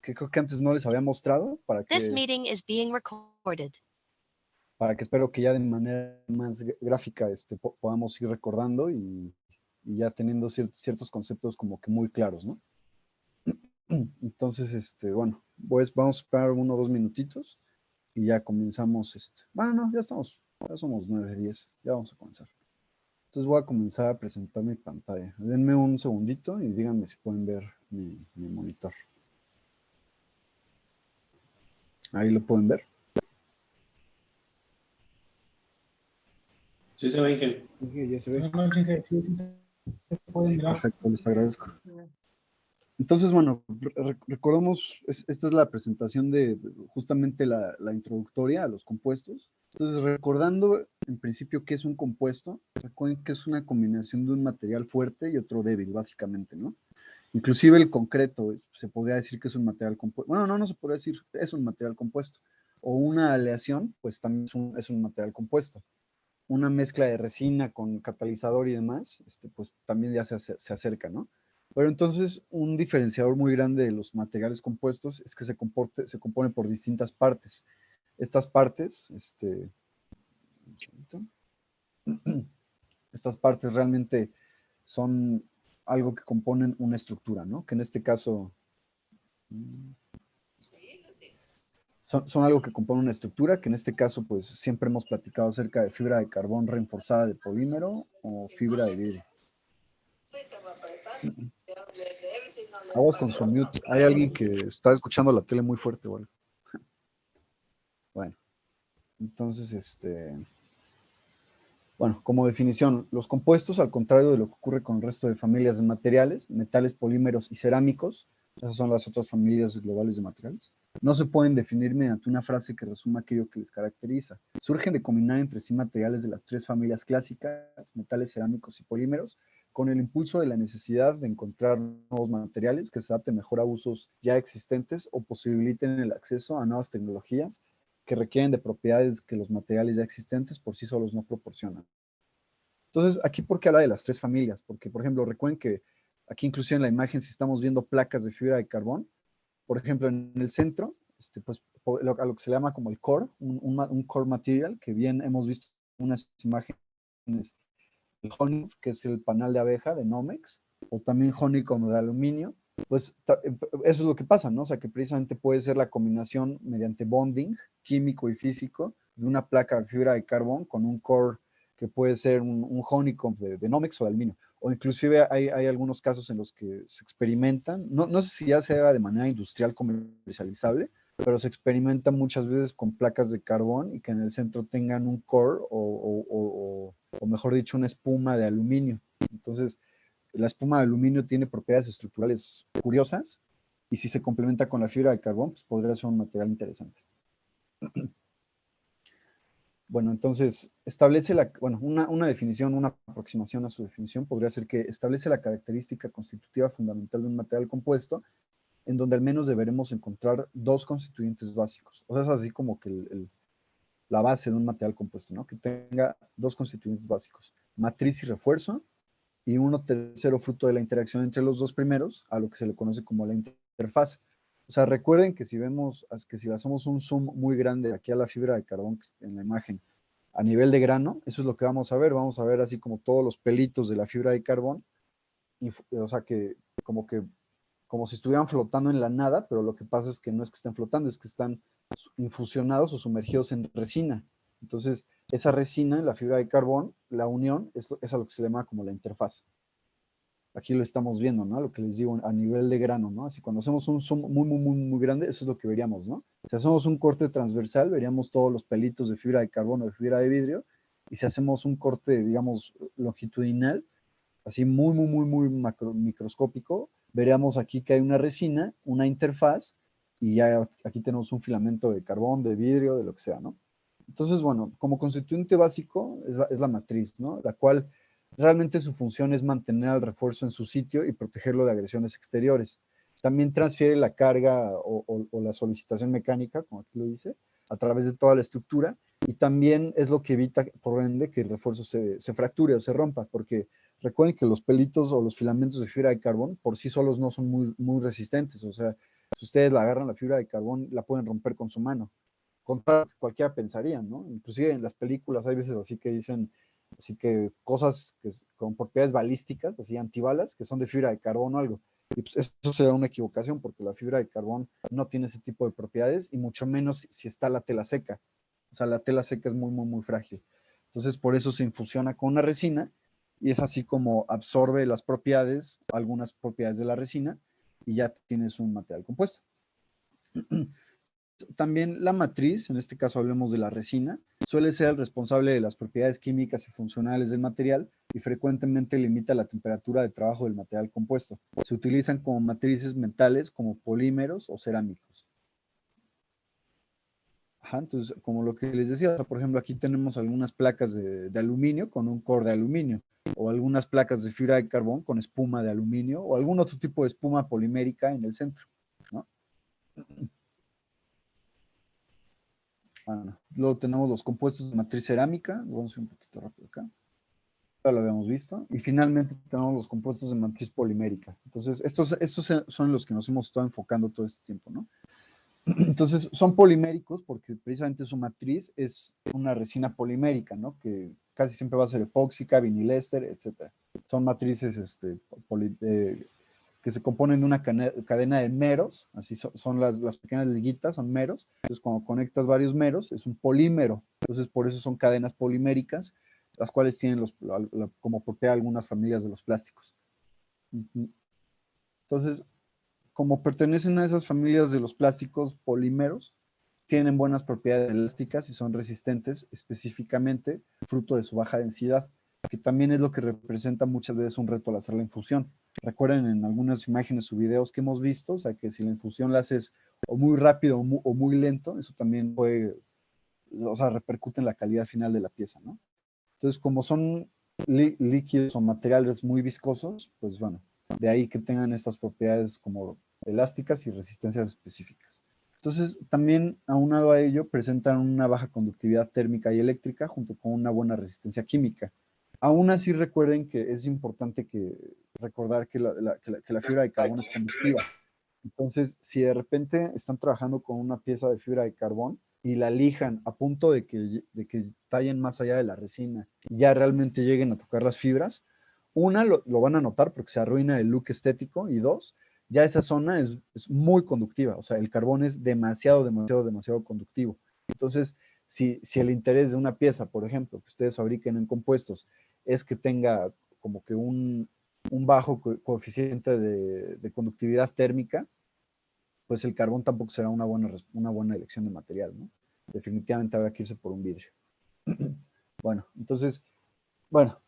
que creo que antes no les había mostrado, This meeting is being recorded. para que espero que ya de manera más gráfica podamos ir recordando y ya teniendo ciertos conceptos como que muy claros, ¿no? Entonces, bueno, pues vamos a esperar 1 o 2 minutitos y ya comenzamos. Bueno, no, ya somos 9:10, ya vamos a comenzar. Entonces voy a comenzar a presentar mi pantalla. Denme un segundito y díganme si pueden ver mi monitor. Ahí lo pueden ver. Sí se ve, Inge. Ya se ve. Sí, Perfecto, les agradezco. Entonces, bueno, recordemos, esta es la presentación de justamente la introductoria a los compuestos. Entonces, recordando en principio qué es un compuesto, recuerden que es una combinación de un material fuerte y otro débil, básicamente, ¿no? Inclusive el concreto, se podría decir que es un material compuesto. Bueno, no se podría decir, es un material compuesto. O una aleación, pues también es un material compuesto. Una mezcla de resina con catalizador y demás, pues también ya se acerca, ¿no? Pero entonces, un diferenciador muy grande de los materiales compuestos es que se compone por distintas partes. Estas partes, estas partes realmente son algo que componen una estructura, ¿no? Que en este caso son algo que compone una estructura, que en este caso pues siempre hemos platicado acerca de fibra de carbón reforzada de polímero o fibra de vidrio. Aguas con su mute. Hay alguien que está escuchando la tele muy fuerte, ¿vale? Bueno, entonces, bueno, como definición, los compuestos, al contrario de lo que ocurre con el resto de familias de materiales, metales, polímeros y cerámicos, esas son las otras familias globales de materiales, no se pueden definir mediante una frase que resuma aquello que les caracteriza. Surgen de combinar entre sí materiales de las 3 familias clásicas, metales, cerámicos y polímeros, con el impulso de la necesidad de encontrar nuevos materiales que se adapten mejor a usos ya existentes o posibiliten el acceso a nuevas tecnologías que requieren de propiedades que los materiales ya existentes por sí solos no proporcionan. Entonces, aquí, ¿por qué habla de las 3 familias? Porque, por ejemplo, recuerden que aquí inclusive en la imagen, si estamos viendo placas de fibra de carbón, por ejemplo, en el centro, pues, a lo que se llama como el core, un core material, que bien hemos visto unas imágenes, el honeycomb, que es el panal de abeja de Nomex, o también honeycomb de aluminio, pues eso es lo que pasa, ¿no? O sea, que precisamente puede ser la combinación mediante bonding químico y físico de una placa de fibra de carbón con un core que puede ser un honeycomb de Nomex o de aluminio. O inclusive hay algunos casos en los que se experimentan, no sé si ya se haga de manera industrial comercializable, pero se experimenta muchas veces con placas de carbón y que en el centro tengan un core o mejor dicho, una espuma de aluminio. Entonces, la espuma de aluminio tiene propiedades estructurales curiosas y si se complementa con la fibra de carbón, pues podría ser un material interesante. Bueno, entonces, una definición, una aproximación a su definición podría ser que establece la característica constitutiva fundamental de un material compuesto en donde al menos deberemos encontrar 2 constituyentes básicos. O sea, es así como que la base de un material compuesto, ¿no? Que tenga 2 constituyentes básicos, matriz y refuerzo, y uno tercero fruto de la interacción entre los 2 primeros, a lo que se le conoce como la interfaz. O sea, recuerden que si hacemos un zoom muy grande aquí a la fibra de carbón en la imagen, a nivel de grano, eso es lo que vamos a ver así como todos los pelitos de la fibra de carbón, o sea, como si estuvieran flotando en la nada, pero lo que pasa es que no es que estén flotando, es que están infusionados o sumergidos en resina. Entonces, esa resina, la fibra de carbón, la unión, es a lo que se llama como la interfaz. Aquí lo estamos viendo, ¿no? Lo que les digo a nivel de grano, ¿no? Así cuando hacemos un zoom muy grande, eso es lo que veríamos, ¿no? Si hacemos un corte transversal, veríamos todos los pelitos de fibra de carbono o de fibra de vidrio, y si hacemos un corte, digamos, longitudinal, así muy microscópico, veríamos aquí que hay una resina, una interfaz, y ya aquí tenemos un filamento de carbón, de vidrio, de lo que sea, ¿no? Entonces, bueno, como constituyente básico es la matriz, ¿no? La cual realmente su función es mantener al refuerzo en su sitio y protegerlo de agresiones exteriores. También transfiere la carga o la solicitación mecánica, como aquí lo dice, a través de toda la estructura, y también es lo que evita, por ende, que el refuerzo se fracture o se rompa, porque recuerden que los pelitos o los filamentos de fibra de carbón por sí solos no son muy resistentes, o sea, Si ustedes la agarran, la fibra de carbón, la pueden romper con su mano. Contra lo que cualquiera pensaría, ¿no? Inclusive en las películas hay veces así que dicen, así que cosas con propiedades balísticas, así antibalas, que son de fibra de carbón o algo. Y pues eso sería una equivocación, porque la fibra de carbón no tiene ese tipo de propiedades, y mucho menos si está la tela seca. O sea, la tela seca es muy, muy, muy frágil. Entonces, por eso se infusiona con una resina, y es así como absorbe las propiedades, algunas propiedades de la resina, y ya tienes un material compuesto. También la matriz, en este caso hablemos de la resina, suele ser el responsable de las propiedades químicas y funcionales del material y frecuentemente limita la temperatura de trabajo del material compuesto. Se utilizan como matrices mentales, como polímeros o cerámicos. Ajá, entonces, como lo que les decía, por ejemplo, aquí tenemos algunas placas de aluminio con un core de aluminio, o algunas placas de fibra de carbón con espuma de aluminio, o algún otro tipo de espuma polimérica en el centro, ¿no? Bueno, luego tenemos los compuestos de matriz cerámica, lo vamos a ir un poquito rápido acá, ya lo habíamos visto, y finalmente tenemos los compuestos de matriz polimérica. Entonces, estos son los que nos hemos estado enfocando todo este tiempo, ¿no? Entonces, son poliméricos porque precisamente su matriz es una resina polimérica, ¿no? Que casi siempre va a ser epóxica, viniléster, etc. Son matrices que se componen de una cadena de meros, así son las pequeñas liguitas, son meros. Entonces, cuando conectas varios meros, es un polímero. Entonces, por eso son cadenas poliméricas, las cuales tienen como propiedad algunas familias de los plásticos. Entonces, como pertenecen a esas familias de los plásticos polímeros, tienen buenas propiedades elásticas y son resistentes específicamente fruto de su baja densidad, que también es lo que representa muchas veces un reto al hacer la infusión. Recuerden en algunas imágenes o videos que hemos visto, o sea que si la infusión la haces o muy rápido o muy lento, eso también puede, o sea, repercute en la calidad final de la pieza, ¿no? Entonces, como son líquidos o materiales muy viscosos, pues bueno, de ahí que tengan estas propiedades como elásticas y resistencias específicas. Entonces, también aunado a ello, presentan una baja conductividad térmica y eléctrica junto con una buena resistencia química. Aún así, recuerden que es importante recordar que la fibra de carbón es conductiva. Entonces, si de repente están trabajando con una pieza de fibra de carbón y la lijan a punto de que tallen más allá de la resina y ya realmente lleguen a tocar las fibras, una, lo van a notar porque se arruina el look estético, y dos, ya esa zona es muy conductiva, o sea, el carbón es demasiado, demasiado, demasiado conductivo. Entonces, si el interés de una pieza, por ejemplo, que ustedes fabriquen en compuestos, es que tenga como que un bajo coeficiente de conductividad térmica, pues el carbón tampoco será una buena elección de material, ¿no? Definitivamente habrá que irse por un vidrio. Bueno, entonces, bueno,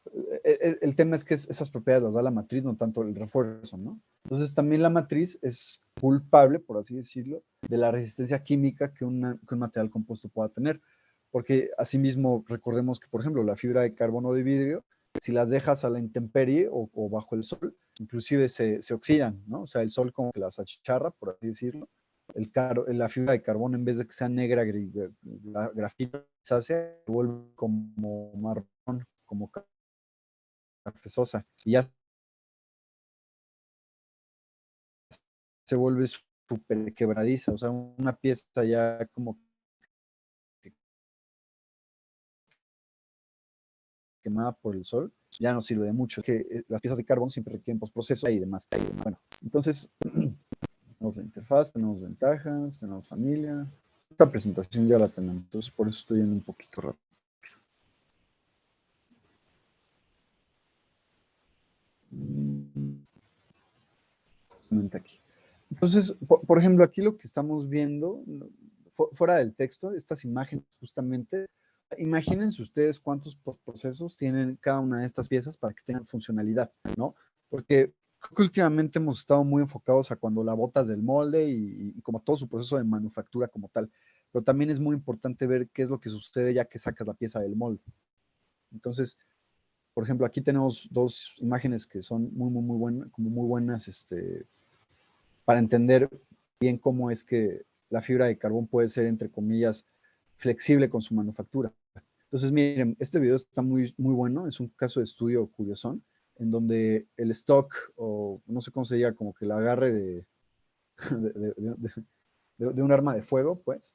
el tema es que esas propiedades las da la matriz, no tanto el refuerzo, ¿no? Entonces también la matriz es culpable, por así decirlo, de la resistencia química que un material compuesto pueda tener. Porque asimismo, recordemos que, por ejemplo, la fibra de carbono de vidrio, si las dejas a la intemperie o bajo el sol, inclusive se oxidan, ¿no? O sea, el sol como que las achicharra, por así decirlo. La fibra de carbono, en vez de que sea negra, grafita, se vuelve como marrón, como cafezosa, y ya se vuelve súper quebradiza, o sea, una pieza ya como quemada por el sol, ya no sirve de mucho, que las piezas de carbón siempre requieren postproceso y demás. Bueno, entonces, tenemos la interfaz, tenemos ventajas, tenemos familia. Esta presentación ya la tenemos, entonces por eso estoy yendo un poquito rápido. Aquí. Entonces, por ejemplo, aquí lo que estamos viendo, fuera del texto, estas imágenes justamente, imagínense ustedes cuántos procesos tienen cada una de estas piezas para que tengan funcionalidad, ¿no? Porque creo que últimamente hemos estado muy enfocados a cuando la botas del molde y como todo su proceso de manufactura como tal, pero también es muy importante ver qué es lo que sucede ya que sacas la pieza del molde. Entonces, por ejemplo, aquí tenemos dos imágenes que son muy buenas, para entender bien cómo es que la fibra de carbón puede ser, entre comillas, flexible con su manufactura. Entonces, miren, este video está muy, muy bueno, es un caso de estudio curiosón, en donde el stock, o no sé cómo se diga, como que el agarre de un arma de fuego, pues,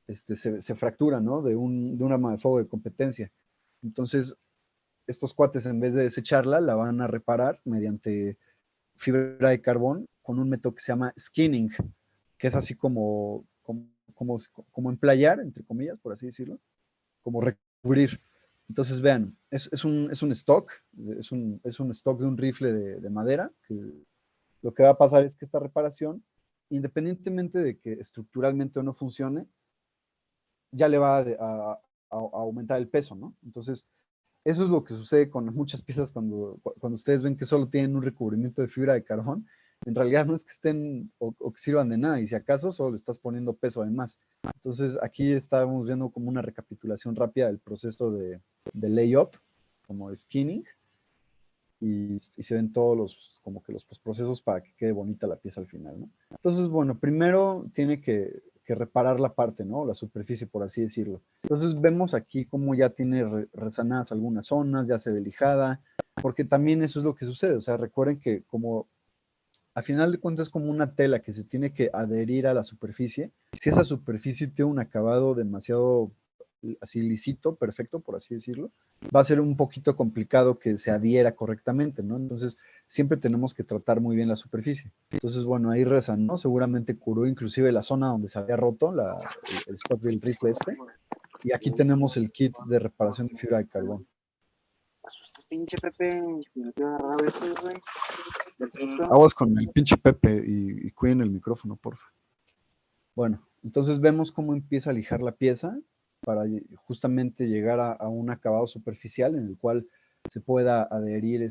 se fractura, ¿no? De un arma de fuego de competencia. Entonces, estos cuates, en vez de desecharla, la van a reparar mediante fibra de carbón con un método que se llama skinning, que es así como emplayar, entre comillas, por así decirlo, como recubrir. Entonces, vean, es un stock, es un stock de un rifle de madera, que lo que va a pasar es que esta reparación, independientemente de que estructuralmente o no funcione, ya le va a aumentar el peso, ¿no? Entonces, eso es lo que sucede con muchas piezas cuando ustedes ven que solo tienen un recubrimiento de fibra de carbón. En realidad no es que estén o que sirvan de nada, y si acaso solo le estás poniendo peso además. Entonces, aquí estamos viendo como una recapitulación rápida del proceso de layup, como de skinning, y se ven todos como que los procesos para que quede bonita la pieza al final, ¿no? Entonces, bueno, primero tiene que reparar la parte, ¿no? La superficie, por así decirlo. Entonces vemos aquí cómo ya tiene resanadas algunas zonas, ya se ve lijada, porque también eso es lo que sucede. O sea, recuerden que como a final de cuentas es como una tela que se tiene que adherir a la superficie. Si esa superficie tiene un acabado demasiado así lisito, perfecto, por así decirlo, va a ser un poquito complicado que se adhiera correctamente, ¿no? Entonces, siempre tenemos que tratar muy bien la superficie. Entonces, bueno, ahí resanó, seguramente curó inclusive la zona donde se había roto el stock del rifle este. Y aquí tenemos el kit de reparación de fibra de carbón. Asusta pinche Pepe, que no te va a agarrar a veces, güey. Aguas con el pinche Pepe y cuiden el micrófono, porfa. Bueno, entonces vemos cómo empieza a lijar la pieza para justamente llegar a un acabado superficial en el cual se pueda adherir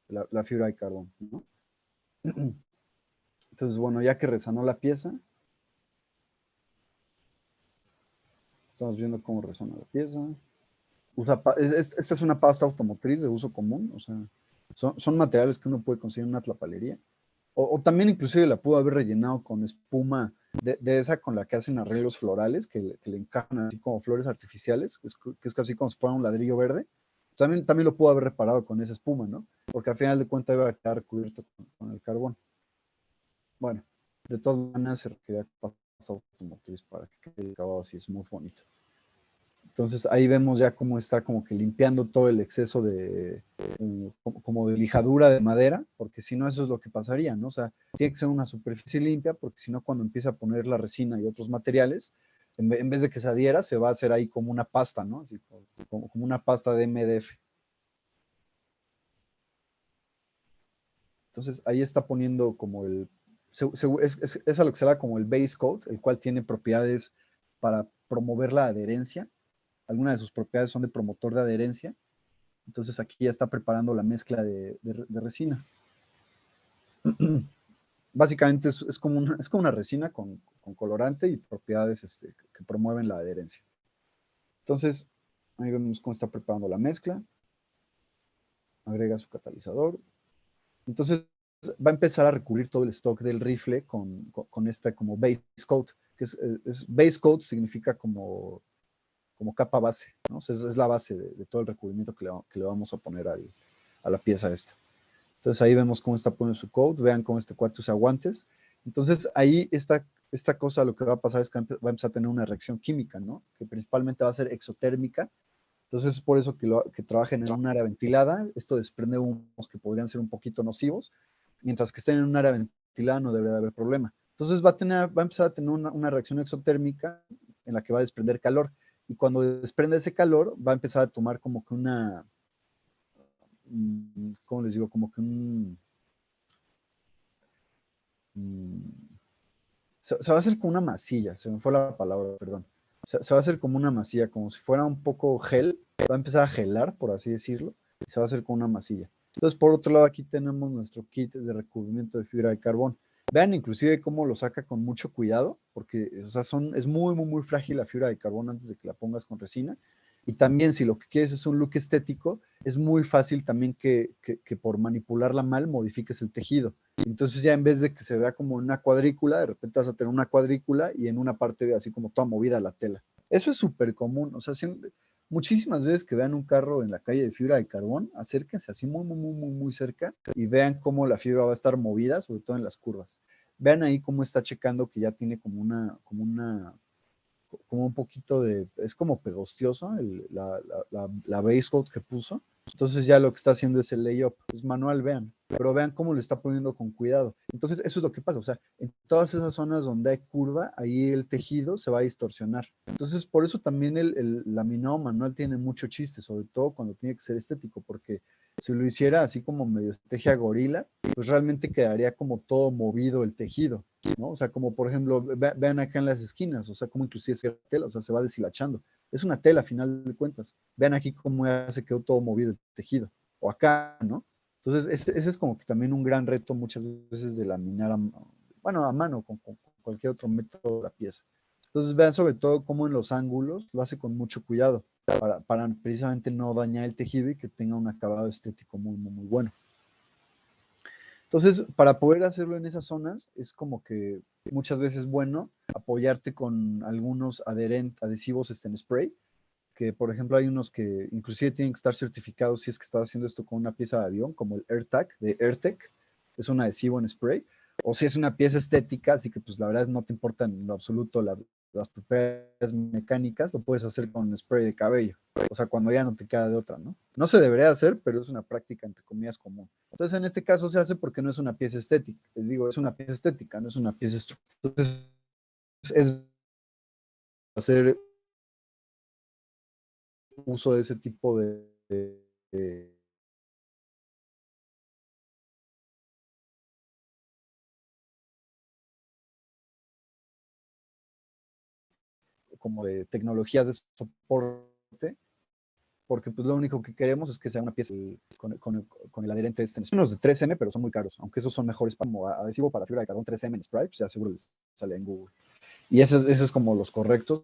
la fibra de carbón, ¿no? Entonces, bueno, ya que resanó la pieza, estamos viendo cómo resana la pieza. Esta es una pasta automotriz de uso común, o sea, son materiales que uno puede conseguir en una tlapalería. O también inclusive la pudo haber rellenado con espuma de esa con la que hacen arreglos florales, que le encajan así como flores artificiales, que es casi como si fuera un ladrillo verde. También lo pudo haber reparado con esa espuma, ¿no? Porque al final de cuentas iba a quedar cubierto con el carbón. Bueno, de todas maneras se requería pasta automotriz para que quede el acabado así, es muy bonito. Entonces ahí vemos ya cómo está como que limpiando todo el exceso como de lijadura de madera, porque si no eso es lo que pasaría, ¿no? O sea, tiene que ser una superficie limpia, porque si no cuando empieza a poner la resina y otros materiales, en vez de que se adhiera, se va a hacer ahí como una pasta, ¿no? Así como una pasta de MDF. Entonces ahí está poniendo como es a lo que se llama como el base coat, el cual tiene propiedades para promover la adherencia. Algunas de sus propiedades son de promotor de adherencia. Entonces aquí ya está preparando la mezcla de resina. Básicamente es como una resina con colorante y propiedades que promueven la adherencia. Entonces, ahí vemos cómo está preparando la mezcla. Agrega su catalizador. Entonces, va a empezar a recubrir todo el stock del rifle con esta como base coat, que es base coat significa como capa base, ¿no? O sea, es la base de todo el recubrimiento que le vamos a poner a la pieza esta. Entonces ahí vemos cómo está poniendo su coat, vean cómo este cuarto usa guantes. Entonces ahí esta cosa lo que va a pasar es que va a empezar a tener una reacción química, ¿no? Que principalmente va a ser exotérmica. Entonces es por eso que trabajen en un área ventilada. Esto desprende humos que podrían ser un poquito nocivos. Mientras que estén en un área ventilada no debería de haber problema. Entonces va a empezar a tener una reacción exotérmica en la que va a desprender calor. Y cuando desprende ese calor, va a empezar a tomar como que ¿cómo les digo? Como que se va a hacer como una masilla, se me fue la palabra, perdón. Se va a hacer como una masilla, como si fuera un poco gel, va a empezar a gelar, por así decirlo, y se va a hacer como una masilla. Entonces, por otro lado, aquí tenemos nuestro kit de recubrimiento de fibra de carbón. Vean inclusive cómo lo saca con mucho cuidado, porque o sea, es muy, muy, muy frágil la fibra de carbón antes de que la pongas con resina. Y también si lo que quieres es un look estético, es muy fácil también que por manipularla mal modifiques el tejido. Entonces ya en vez de que se vea como una cuadrícula, de repente vas a tener una cuadrícula y en una parte así como toda movida la tela. Eso es súper común. O sea, muchísimas veces que vean un carro en la calle de fibra de carbón, acérquense así muy, muy, muy, muy, muy cerca y vean cómo la fibra va a estar movida, sobre todo en las curvas. vean ahí cómo está checando que ya tiene como un poquito de, es como pegostioso la base coat que puso. Entonces ya lo que está haciendo es el layup, es manual, vean, pero vean cómo lo está poniendo con cuidado. Entonces eso es lo que pasa, o sea, en todas esas zonas donde hay curva, ahí el tejido se va a distorsionar. Entonces por eso también el laminado manual tiene mucho chiste, sobre todo cuando tiene que ser estético, porque si lo hiciera así como medio estrategia gorila, pues realmente quedaría como todo movido el tejido, ¿no? O sea, como por ejemplo, vean acá en las esquinas, o sea, como inclusive es tela, o sea, se va deshilachando. Es una tela a final de cuentas. Vean aquí cómo ya se quedó todo movido el tejido. O acá, ¿no? Entonces, ese es como que también un gran reto muchas veces de laminar, bueno, a mano, con cualquier otro método de la pieza. Entonces, vean sobre todo cómo en los ángulos lo hace con mucho cuidado para precisamente no dañar el tejido y que tenga un acabado estético muy, muy, muy bueno. Entonces, para poder hacerlo en esas zonas, es como que muchas veces bueno apoyarte con algunos adhesivos en spray, que por ejemplo hay unos que inclusive tienen que estar certificados si es que estás haciendo esto con una pieza de avión, como el AirTag de AirTech, es un adhesivo en spray, o si es una pieza estética, así que pues la verdad no te importa en lo absoluto las propiedades mecánicas, lo puedes hacer con spray de cabello, o sea, cuando ya no te queda de otra, ¿no? No se debería hacer, pero es una práctica entre comillas común. Entonces, en este caso se hace porque no es una pieza estética, les digo, es una pieza estética, no es una pieza estructural. Entonces, es hacer uso de ese tipo de como de tecnologías de soporte, porque pues lo único que queremos es que sea una pieza con el adherente este. Unos de 3M, pero son muy caros, aunque esos son mejores como adhesivo para fibra de carbón 3M en spray, pues ya seguro les sale en Google. Y esos es como los correctos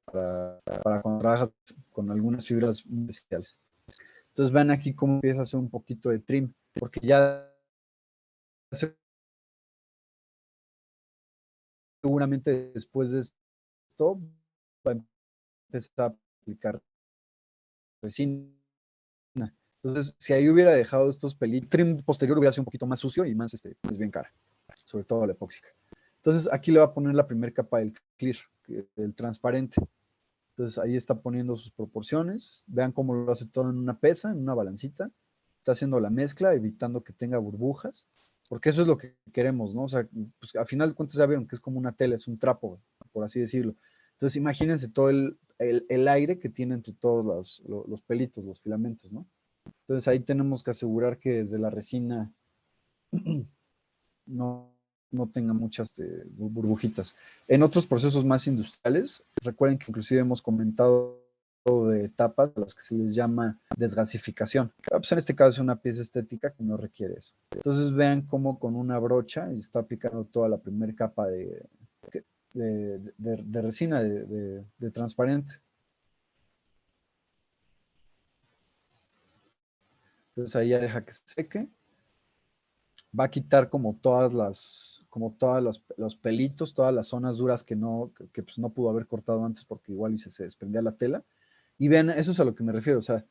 para cuando trabajas con algunas fibras muy especiales. Entonces vean aquí cómo empieza a hacer un poquito de trim, porque ya seguramente después de esto va a empezar a aplicar resina. Entonces, si ahí hubiera dejado estos pelitos, trim posterior hubiera sido un poquito más sucio y más, es bien cara, sobre todo la epóxica. Entonces, aquí le va a poner la primera capa del clear, del transparente. Entonces, ahí está poniendo sus proporciones. Vean cómo lo hace todo en una pesa, en una balancita. Está haciendo la mezcla, evitando que tenga burbujas, porque eso es lo que queremos, ¿no? O sea, pues, a final de cuentas ya vieron que es como una tela, es un trapo, por así decirlo. Entonces, imagínense todo el aire que tiene entre todos los pelitos, los filamentos, ¿no? Entonces ahí tenemos que asegurar que desde la resina no, no tenga muchas burbujitas. En otros procesos más industriales, recuerden que inclusive hemos comentado de etapas a las que se les llama desgasificación. Pues en este caso es una pieza estética que no requiere eso. Entonces vean cómo con una brocha está aplicando toda la primera capa de resina de transparente. Entonces ahí ya deja que se seque. Va a quitar como todas los pelitos, todas las zonas duras que pues no pudo haber cortado antes porque igual se desprendía la tela. Y vean, eso es a lo que me refiero, o sea,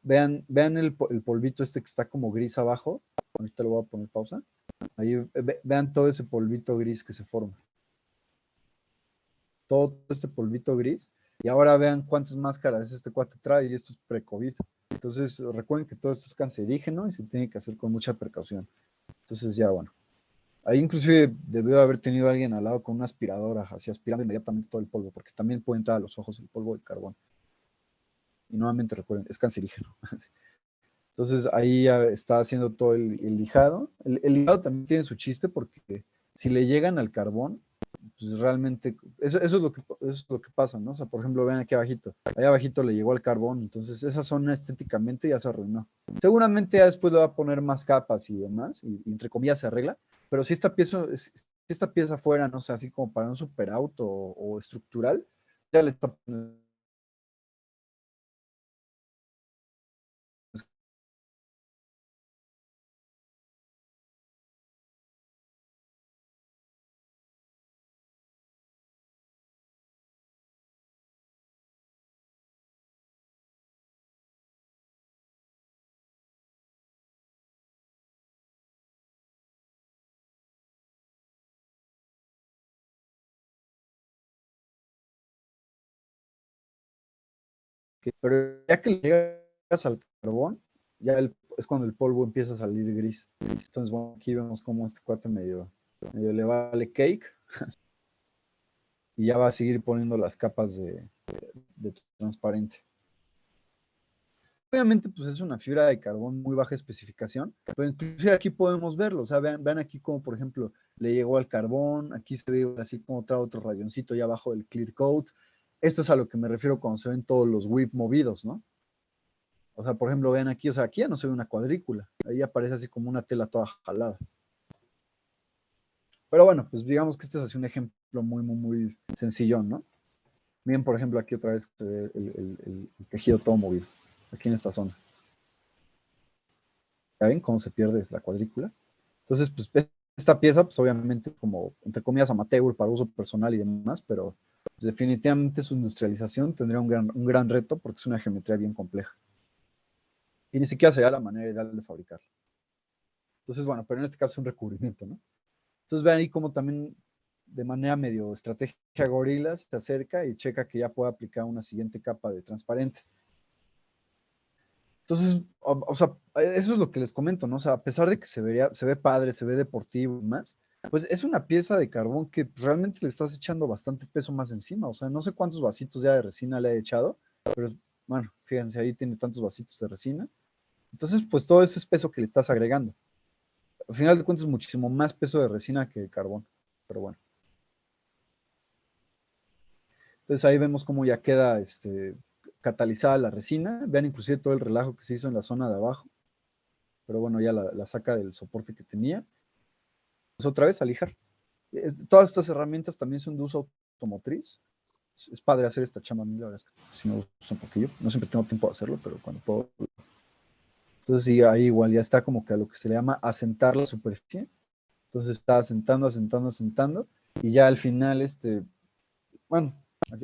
vean el polvito este que está como gris abajo. Ahorita lo voy a poner pausa. Ahí vean todo ese polvito gris que se forma. Todo este polvito gris. Y ahora vean cuántas máscaras este cuate trae y esto es pre-COVID. Entonces recuerden que todo esto es cancerígeno y se tiene que hacer con mucha precaución. Entonces ya bueno. Ahí inclusive debió haber tenido alguien al lado con una aspiradora, así aspirando inmediatamente todo el polvo, porque también puede entrar a los ojos el polvo de carbón. Y nuevamente recuerden, es cancerígeno. Entonces ahí ya está haciendo todo el lijado. El lijado también tiene su chiste porque si le llegan al carbón, pues realmente, eso es lo que pasa, ¿no? O sea, por ejemplo, vean aquí abajito. Ahí abajito le llegó al carbón, entonces esa zona estéticamente ya se arruinó. Seguramente ya después le va a poner más capas y demás, y entre comillas se arregla, pero si esta pieza fuera, no sé, así como para un superauto o estructural, ya le está poniendo Pero ya que le llegas al carbón, es cuando el polvo empieza a salir gris. Entonces, bueno, aquí vemos cómo este cuate medio le vale cake y ya va a seguir poniendo las capas de transparente. Obviamente, pues es una fibra de carbón muy baja especificación, pero inclusive aquí podemos verlo, o sea, vean aquí como, por ejemplo, le llegó al carbón, aquí se ve así como trae otro rayoncito ya abajo del clear coat. Esto es a lo que me refiero cuando se ven todos los whip movidos, ¿no? O sea, por ejemplo, vean aquí, o sea, aquí ya no se ve una cuadrícula, ahí aparece así como una tela toda jalada. Pero bueno, pues digamos que este es así un ejemplo muy sencillón, ¿no? Miren, por ejemplo, aquí otra vez se ve el tejido todo movido, aquí en esta zona. ¿Ya ven cómo se pierde la cuadrícula? Entonces, pues esta pieza, pues obviamente como, entre comillas, amateur para uso personal y demás, pero pues, definitivamente su industrialización tendría un gran reto porque es una geometría bien compleja. Y ni siquiera sería la manera ideal de fabricarla. Entonces, bueno, pero en este caso es un recubrimiento, ¿no? Entonces vean ahí como también de manera medio estratégica gorila se acerca y checa que ya puede aplicar una siguiente capa de transparente. Entonces, o sea, eso es lo que les comento, ¿no? O sea, a pesar de que se ve padre, se ve deportivo y más, pues es una pieza de carbón que realmente le estás echando bastante peso más encima. O sea, no sé cuántos vasitos ya de resina le he echado, pero bueno, fíjense, ahí tiene tantos vasitos de resina. Entonces, pues todo ese es peso que le estás agregando. Al final de cuentas, es muchísimo más peso de resina que de carbón, pero bueno. Entonces ahí vemos cómo ya queda catalizada la resina. Vean inclusive todo el relajo que se hizo en la zona de abajo. Pero bueno, ya la saca del soporte que tenía. Pues otra vez a lijar. Todas estas herramientas también son de uso automotriz. Es padre hacer esta chamba, a mí la verdad es que sí me gusta un poquillo. No siempre tengo tiempo de hacerlo, pero cuando puedo. Entonces sí, ahí igual ya está como que a lo que se le llama asentar la superficie. Entonces está asentando. Y ya al final, bueno,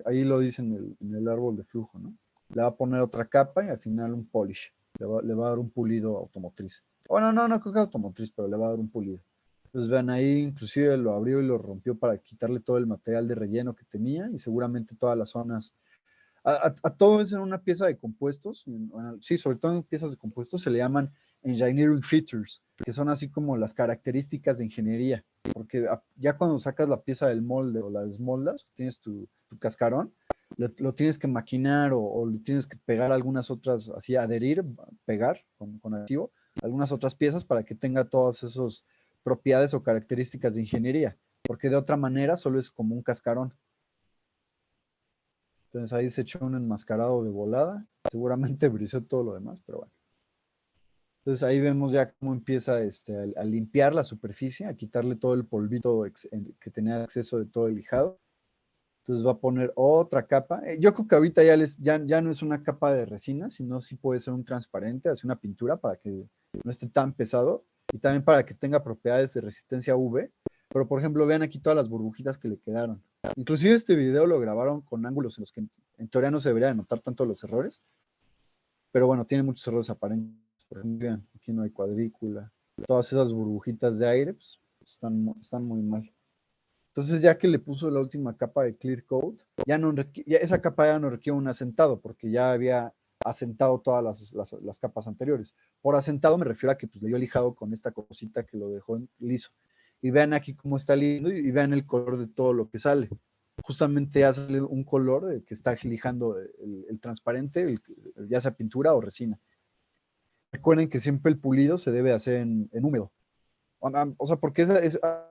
ahí lo dice en el árbol de flujo, ¿no? Le va a poner otra capa y al final un polish. Le va a dar un pulido automotriz. Bueno, no creo que automotriz, pero le va a dar un pulido. Entonces vean ahí, inclusive lo abrió y lo rompió para quitarle todo el material de relleno que tenía y seguramente todas las zonas. A todo eso en una pieza de compuestos, sí, sobre todo en piezas de compuestos se le llaman engineering features, que son así como las características de ingeniería, porque ya cuando sacas la pieza del molde o la desmoldas, tienes tu cascarón, lo tienes que maquinar o le tienes que pegar algunas otras, así adherir, pegar con adhesivo, algunas otras piezas para que tenga todas esas propiedades o características de ingeniería, porque de otra manera solo es como un cascarón. Entonces ahí se echó un enmascarado de volada. Seguramente brició todo lo demás, pero bueno. Entonces ahí vemos ya cómo empieza a limpiar la superficie, a quitarle todo el polvito que tenía acceso de todo el lijado. Entonces va a poner otra capa. Yo creo que ahorita ya no es una capa de resina, sino sí puede ser un transparente, hacer una pintura para que no esté tan pesado y también para que tenga propiedades de resistencia UV. Pero por ejemplo, vean aquí todas las burbujitas que le quedaron. Inclusive este video lo grabaron con ángulos en los que en teoría no se debería de notar tanto los errores, pero bueno, tiene muchos errores aparentes. Por ejemplo, vean, aquí no hay cuadrícula. Todas esas burbujitas de aire pues, están muy mal. Entonces, ya que le puso la última capa de clear coat, ya esa capa ya no requiere un asentado, porque ya había asentado todas las capas anteriores. Por asentado me refiero a que pues, le dio lijado con esta cosita que lo dejó liso. Y vean aquí cómo está lindo y vean el color de todo lo que sale. Justamente ya sale un color que está lijando el transparente, ya sea pintura o resina. Recuerden que siempre el pulido se debe hacer en húmedo. O sea, porque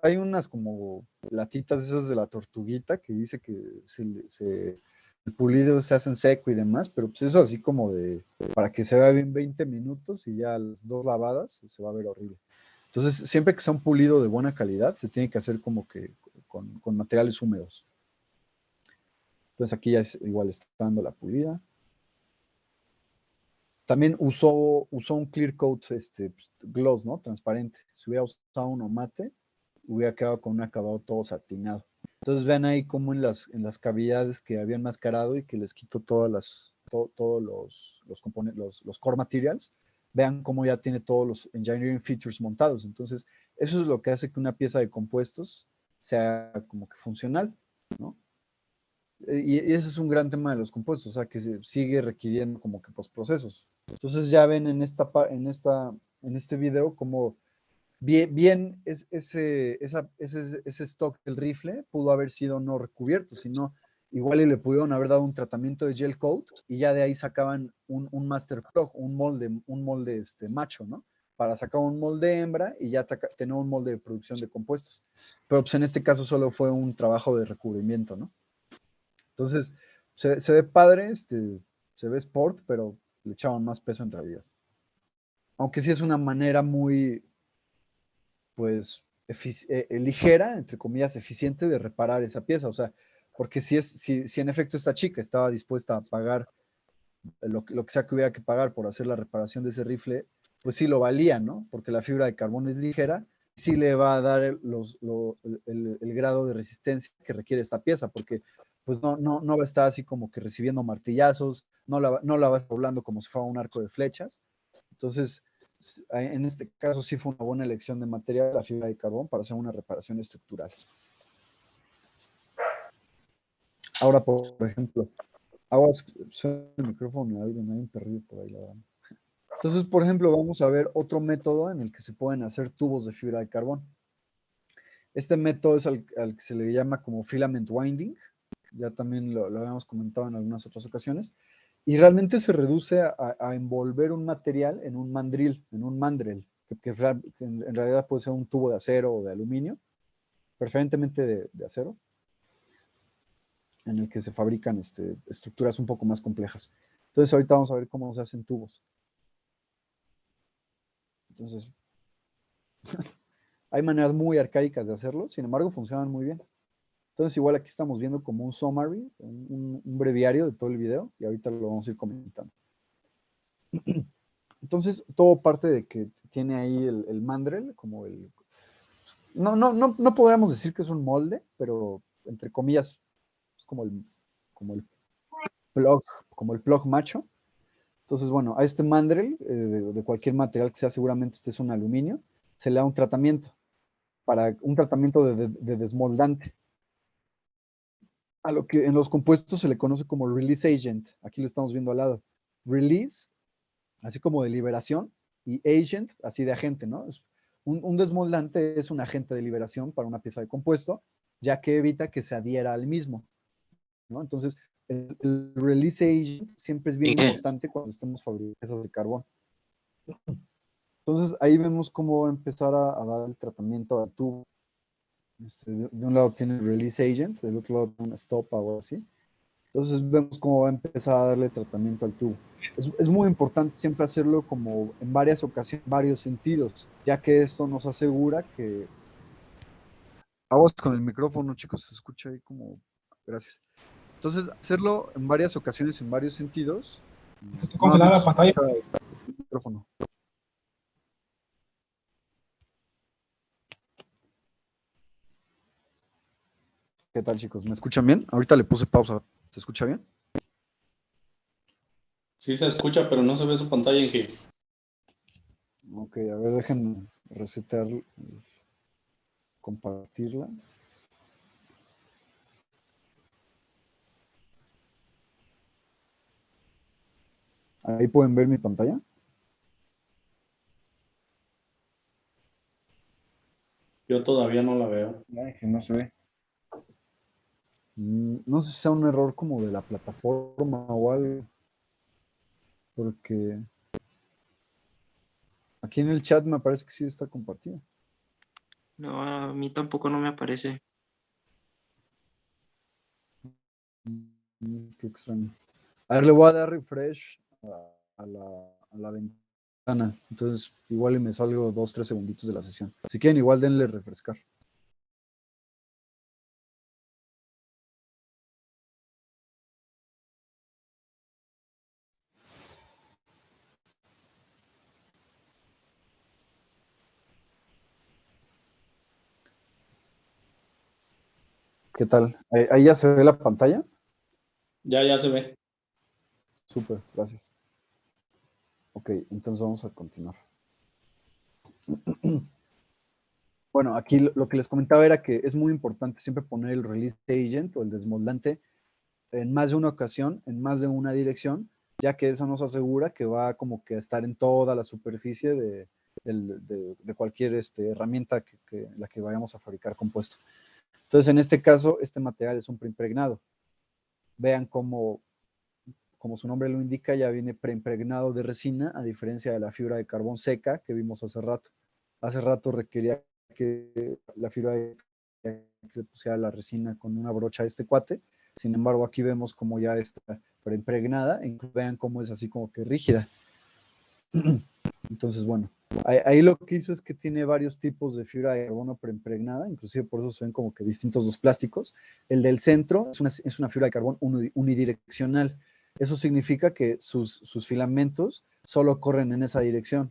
hay unas como latitas esas de la tortuguita que dice que el pulido se hace en seco y demás, pero pues eso así como para que se vea bien 20 minutos y ya a las 2 lavadas se va a ver horrible. Entonces, siempre que sea un pulido de buena calidad, se tiene que hacer como que con materiales húmedos. Entonces aquí ya igual está dando la pulida. También usó un clear coat gloss, ¿no? Transparente. Si hubiera usado uno mate, hubiera quedado con un acabado todo satinado. Entonces vean ahí cómo en las cavidades que habían mascarado y que les quito todos los componentes, los core materials, vean cómo ya tiene todos los engineering features montados. Entonces, eso es lo que hace que una pieza de compuestos sea como que funcional, ¿no? Y ese es un gran tema de los compuestos, o sea, que se sigue requiriendo como que postprocesos. Entonces ya ven en este video como bien ese stock del rifle pudo haber sido no recubierto, sino igual y le pudieron haber dado un tratamiento de gel coat y ya de ahí sacaban un master plug, un molde macho, ¿no? Para sacar un molde hembra y ya tener un molde de producción de compuestos. Pero pues en este caso solo fue un trabajo de recubrimiento, ¿no? Entonces, se ve padre, se ve sport, pero le echaban más peso en realidad. Aunque sí es una manera muy, pues, ligera, entre comillas, eficiente de reparar esa pieza. O sea, porque si en efecto esta chica estaba dispuesta a pagar lo que sea que hubiera que pagar por hacer la reparación de ese rifle, pues sí lo valía, ¿no? Porque la fibra de carbón es ligera, sí le va a dar el grado de resistencia que requiere esta pieza, porque pues no va a estar así como que recibiendo martillazos, no la va a estar doblando como si fuera un arco de flechas. Entonces, en este caso sí fue una buena elección de material, la fibra de carbón, para hacer una reparación estructural. Ahora, por ejemplo, suena el micrófono, hay un perrito por ahí, la verdad. Entonces, por ejemplo, vamos a ver otro método en el que se pueden hacer tubos de fibra de carbón. Este método es al que se le llama como filament winding, ya también lo habíamos comentado en algunas otras ocasiones, y realmente se reduce a envolver un material en un mandril, en un mandrel, que en realidad puede ser un tubo de acero o de aluminio, preferentemente de acero, en el que se fabrican estructuras un poco más complejas. Entonces ahorita vamos a ver cómo se hacen tubos. Entonces, hay maneras muy arcaicas de hacerlo, sin embargo funcionan muy bien. Entonces igual aquí estamos viendo como un summary, un breviario de todo el video, y ahorita lo vamos a ir comentando. Entonces todo parte de que tiene ahí el mandrel, como no podríamos decir que es un molde, pero entre comillas es como el plug, como el plug macho. Entonces, bueno, a este mandrel, de cualquier material que sea, seguramente este es un aluminio, se le da un tratamiento de desmoldante. A lo que en los compuestos se le conoce como release agent. Aquí lo estamos viendo al lado. Release, así como de liberación, y agent, así de agente, ¿no? Un desmoldante es un agente de liberación para una pieza de compuesto, ya que evita que se adhiera al mismo, ¿no? Entonces, el release agent siempre es bien importante cuando estemos fabricando piezas de carbón. Entonces, ahí vemos cómo va a empezar a dar el tratamiento al tubo. De un lado tiene el release agent, del otro lado tiene un stop o algo así. Entonces vemos cómo va a empezar a darle tratamiento al tubo. Es muy importante siempre hacerlo como en varias ocasiones, en varios sentidos, ya que esto nos asegura que... Aguas con el micrófono, chicos, se escucha ahí como... Gracias. Entonces, hacerlo en varias ocasiones, en varios sentidos. Está congelada la pantalla. El micrófono. ¿Qué tal, chicos? ¿Me escuchan bien? Ahorita le puse pausa. ¿Se escucha bien? Sí se escucha, pero no se ve su pantalla, Inge. Ok, a ver, déjenme resetear, compartirla. Ahí pueden ver mi pantalla. Yo todavía no la veo. Que no se ve. No sé si sea un error como de la plataforma o algo, porque aquí en el chat me parece que sí está compartido. No, a mí tampoco no me aparece. Qué extraño. A ver, le voy a dar refresh a la ventana. Entonces, igual y me salgo 2-3 segunditos de la sesión. Si quieren, igual denle refrescar. ¿Qué tal? ¿Ahí ya se ve la pantalla? Ya se ve. Súper, gracias. Ok, entonces vamos a continuar. Bueno, aquí lo que les comentaba era que es muy importante siempre poner el release agent o el desmoldante en más de una ocasión, en más de una dirección, ya que eso nos asegura que va como que a estar en toda la superficie de cualquier herramienta la que vayamos a fabricar compuesto. Entonces, en este caso, este material es un preimpregnado. Vean cómo su nombre lo indica, ya viene preimpregnado de resina, a diferencia de la fibra de carbón seca que vimos hace rato. Hace rato requería que la fibra de que le pusiera la resina con una brocha a este cuate. Sin embargo, aquí vemos como ya está preimpregnada. Vean cómo es así como que rígida. Entonces, bueno, ahí lo que hizo es que tiene varios tipos de fibra de carbono preimpregnada, inclusive por eso se ven como que distintos los plásticos. El del centro es una fibra de carbón unidireccional. Eso significa que sus filamentos solo corren en esa dirección,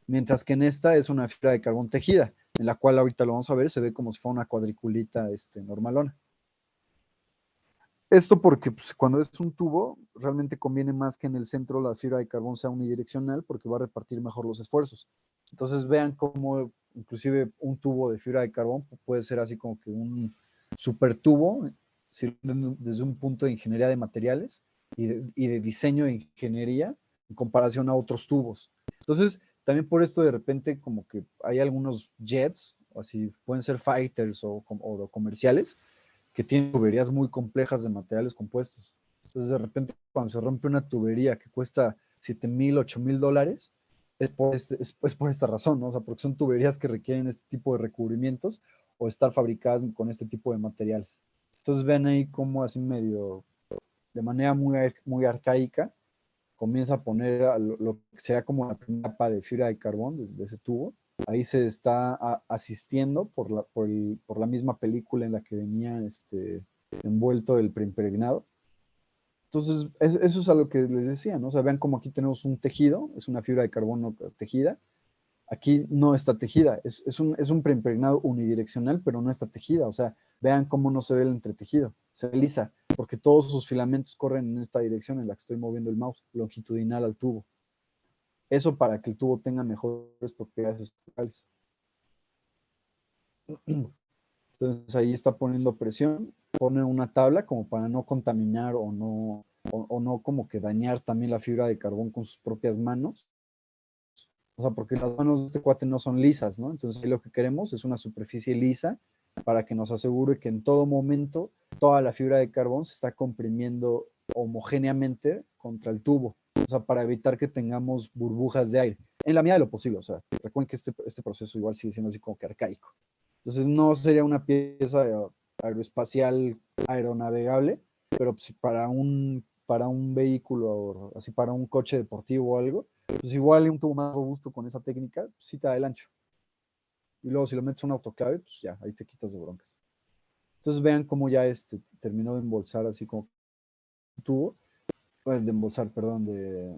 mientras que en esta es una fibra de carbón tejida, en la cual ahorita lo vamos a ver, se ve como si fuera una cuadriculita normalona. Esto porque pues, cuando es un tubo, realmente conviene más que en el centro la fibra de carbón sea unidireccional porque va a repartir mejor los esfuerzos. Entonces vean cómo inclusive un tubo de fibra de carbón puede ser así como que un super tubo, desde un punto de ingeniería de materiales y de diseño de ingeniería en comparación a otros tubos. Entonces, también por esto de repente como que hay algunos jets, o así pueden ser fighters o comerciales, que tienen tuberías muy complejas de materiales compuestos. Entonces, de repente, cuando se rompe una tubería que cuesta $7,000, $8,000, es por esta razón, ¿no? O sea, porque son tuberías que requieren este tipo de recubrimientos o estar fabricadas con este tipo de materiales. Entonces, ven ahí cómo así medio, de manera muy arcaica, comienza a poner lo que sea como la primera capa de fibra de carbón desde ese tubo. Ahí se está asistiendo por la misma película en la que venía envuelto el preimpregnado. Entonces, eso es a lo que les decía, ¿no? O sea, vean como aquí tenemos un tejido, es una fibra de carbono tejida. Aquí no está tejida, es un preimpregnado unidireccional, pero no está tejida. O sea, vean cómo no se ve el entretejido, se ve lisa, porque todos sus filamentos corren en esta dirección en la que estoy moviendo el mouse, longitudinal al tubo. Eso para que el tubo tenga mejores propiedades estructurales. Entonces ahí está poniendo presión, pone una tabla como para no contaminar o no como que dañar también la fibra de carbón con sus propias manos. O sea, porque las manos de este cuate no son lisas, ¿no? Entonces ahí lo que queremos es una superficie lisa para que nos asegure que en todo momento toda la fibra de carbón se está comprimiendo homogéneamente contra el tubo. O sea, para evitar que tengamos burbujas de aire. En la medida de lo posible, o sea, recuerden que este proceso igual sigue siendo así como que arcaico. Entonces no sería una pieza aeroespacial aeronavegable, pero pues, para un vehículo, así para un coche deportivo o algo, pues igual un tubo más robusto con esa técnica, pues, sí te da el ancho. Y luego si lo metes a un autoclave, pues ya, ahí te quitas de broncas. Entonces vean cómo ya terminó de embolsar así como un tubo, pues de embolsar, perdón, de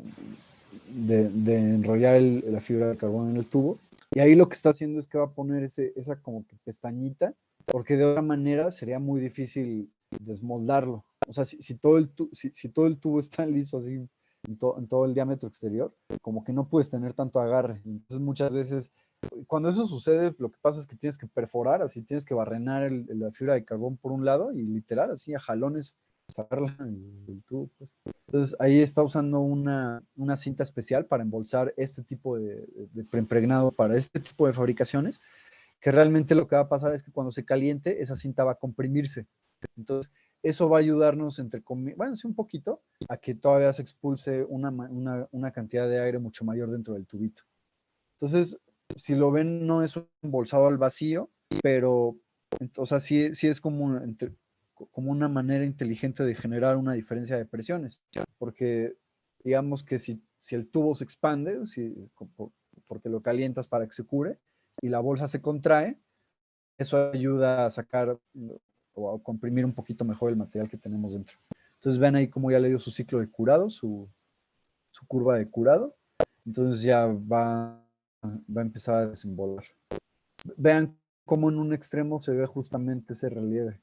enrollar la fibra de carbono en el tubo. Y ahí lo que está haciendo es que va a poner esa como que pestañita, porque de otra manera sería muy difícil desmoldarlo. O sea, si todo el tubo está liso así en todo el diámetro exterior, como que no puedes tener tanto agarre. Entonces muchas veces, cuando eso sucede, lo que pasa es que tienes que perforar, así tienes que barrenar la fibra de carbón por un lado y literal, así a jalones, sacarla del tubo. Pues. Entonces ahí está usando una cinta especial para embolsar este tipo de preimpregnado para este tipo de fabricaciones, que realmente lo que va a pasar es que cuando se caliente, esa cinta va a comprimirse. Entonces, eso va a ayudarnos, bueno, sí un poquito, a que todavía se expulse una cantidad de aire mucho mayor dentro del tubito. Entonces, si lo ven, no es un embolsado al vacío, pero, o sea, sí es como una manera inteligente de generar una diferencia de presiones, porque digamos que si el tubo se expande, porque lo calientas para que se cure, y la bolsa se contrae, eso ayuda a sacar o a comprimir un poquito mejor el material que tenemos dentro. Entonces ven ahí cómo ya le dio su ciclo de curado, su curva de curado, entonces ya va a empezar a desembolar. Vean cómo en un extremo se ve justamente ese relieve.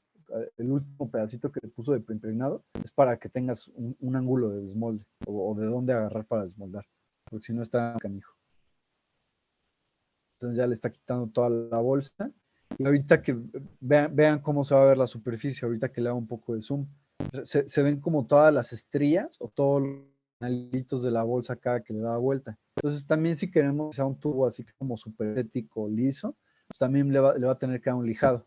El último pedacito que le puso de preimpregnado es para que tengas un ángulo de desmolde o de dónde agarrar para desmoldar, porque si no está canijo. Entonces ya le está quitando toda la bolsa. Y ahorita que vean cómo se va a ver la superficie, ahorita que le hago un poco de zoom. se ven como todas las estrías o todos los canalitos de la bolsa acá que le da vuelta. Entonces también si queremos que sea un tubo así como súper estético, liso, pues también le va a tener que dar un lijado.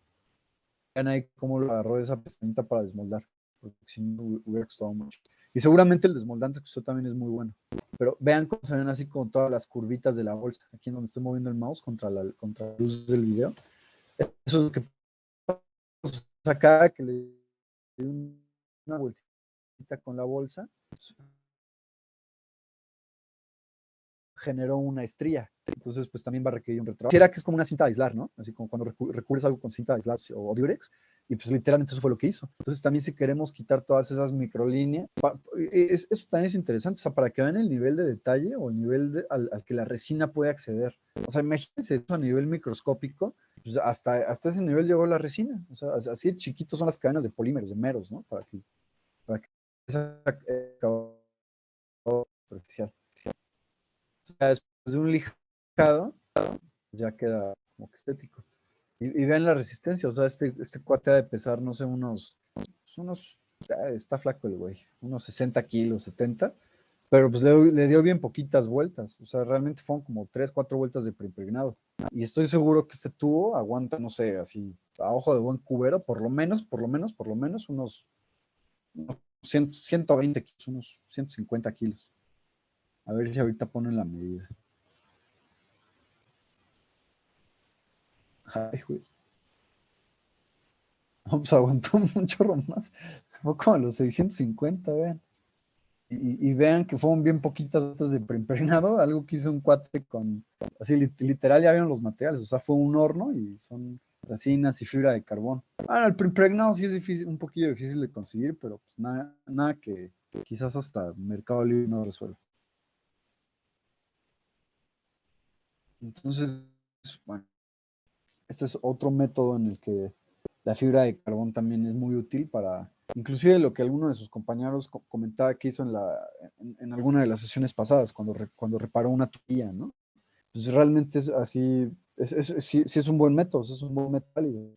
Vean ahí cómo lo agarró esa pestañita para desmoldar, porque si no hubiera costado mucho. Y seguramente el desmoldante que usó también es muy bueno. Pero vean cómo se ven así con todas las curvitas de la bolsa, aquí en donde estoy moviendo el mouse contra la luz del video. Eso es lo que acá, que le di una vueltita con la bolsa, generó una estría. Entonces, pues también va a requerir un retrabajo. Quisiera que es como una cinta de aislar, ¿no? Así como cuando recurres a algo con cinta de aislar o Durex, y pues literalmente eso fue lo que hizo. Entonces, también si queremos quitar todas esas microlíneas, eso también es interesante, o sea, para que vean el nivel de detalle o el nivel al que la resina puede acceder. O sea, imagínense eso a nivel microscópico, pues hasta ese nivel llegó la resina. O sea, así de chiquitos son las cadenas de polímeros, de meros, ¿no? Para que esa superficial. O sea, después de un lijado, ya queda como que estético. Y vean la resistencia, o sea, este cuate ha de pesar, no sé, está flaco el güey, unos 60 kilos, 70, pero pues le dio bien poquitas vueltas, o sea, realmente fueron como 3, 4 vueltas de preimpregnado. Y estoy seguro que este tubo aguanta, no sé, así, a ojo de buen cubero, por lo menos, unos 120 kilos, unos 150 kilos. A ver si ahorita ponen la medida. Ay, güey. No, pues aguantó un chorro más. Se fue como a los 650, vean. Y vean que fueron bien poquitas gotas de preimpregnado, algo que hizo un cuate con, así literal ya vieron los materiales, o sea, fue un horno y son resinas y fibra de carbón. Ah, el preimpregnado sí es difícil, un poquillo difícil de conseguir, pero pues nada que quizás hasta Mercado Libre no resuelva. Entonces, bueno, este es otro método en el que la fibra de carbón también es muy útil para, inclusive lo que alguno de sus compañeros comentaba que hizo en alguna de las sesiones pasadas, cuando reparó una tubería, ¿no? Pues realmente es así, sí es un buen método, es un buen método válido.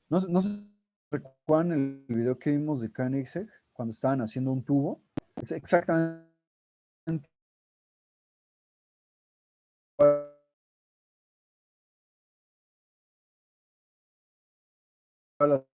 No sé si recuerdan el video que vimos de Koenigsegg cuando estaban haciendo un tubo. Es exactamente igual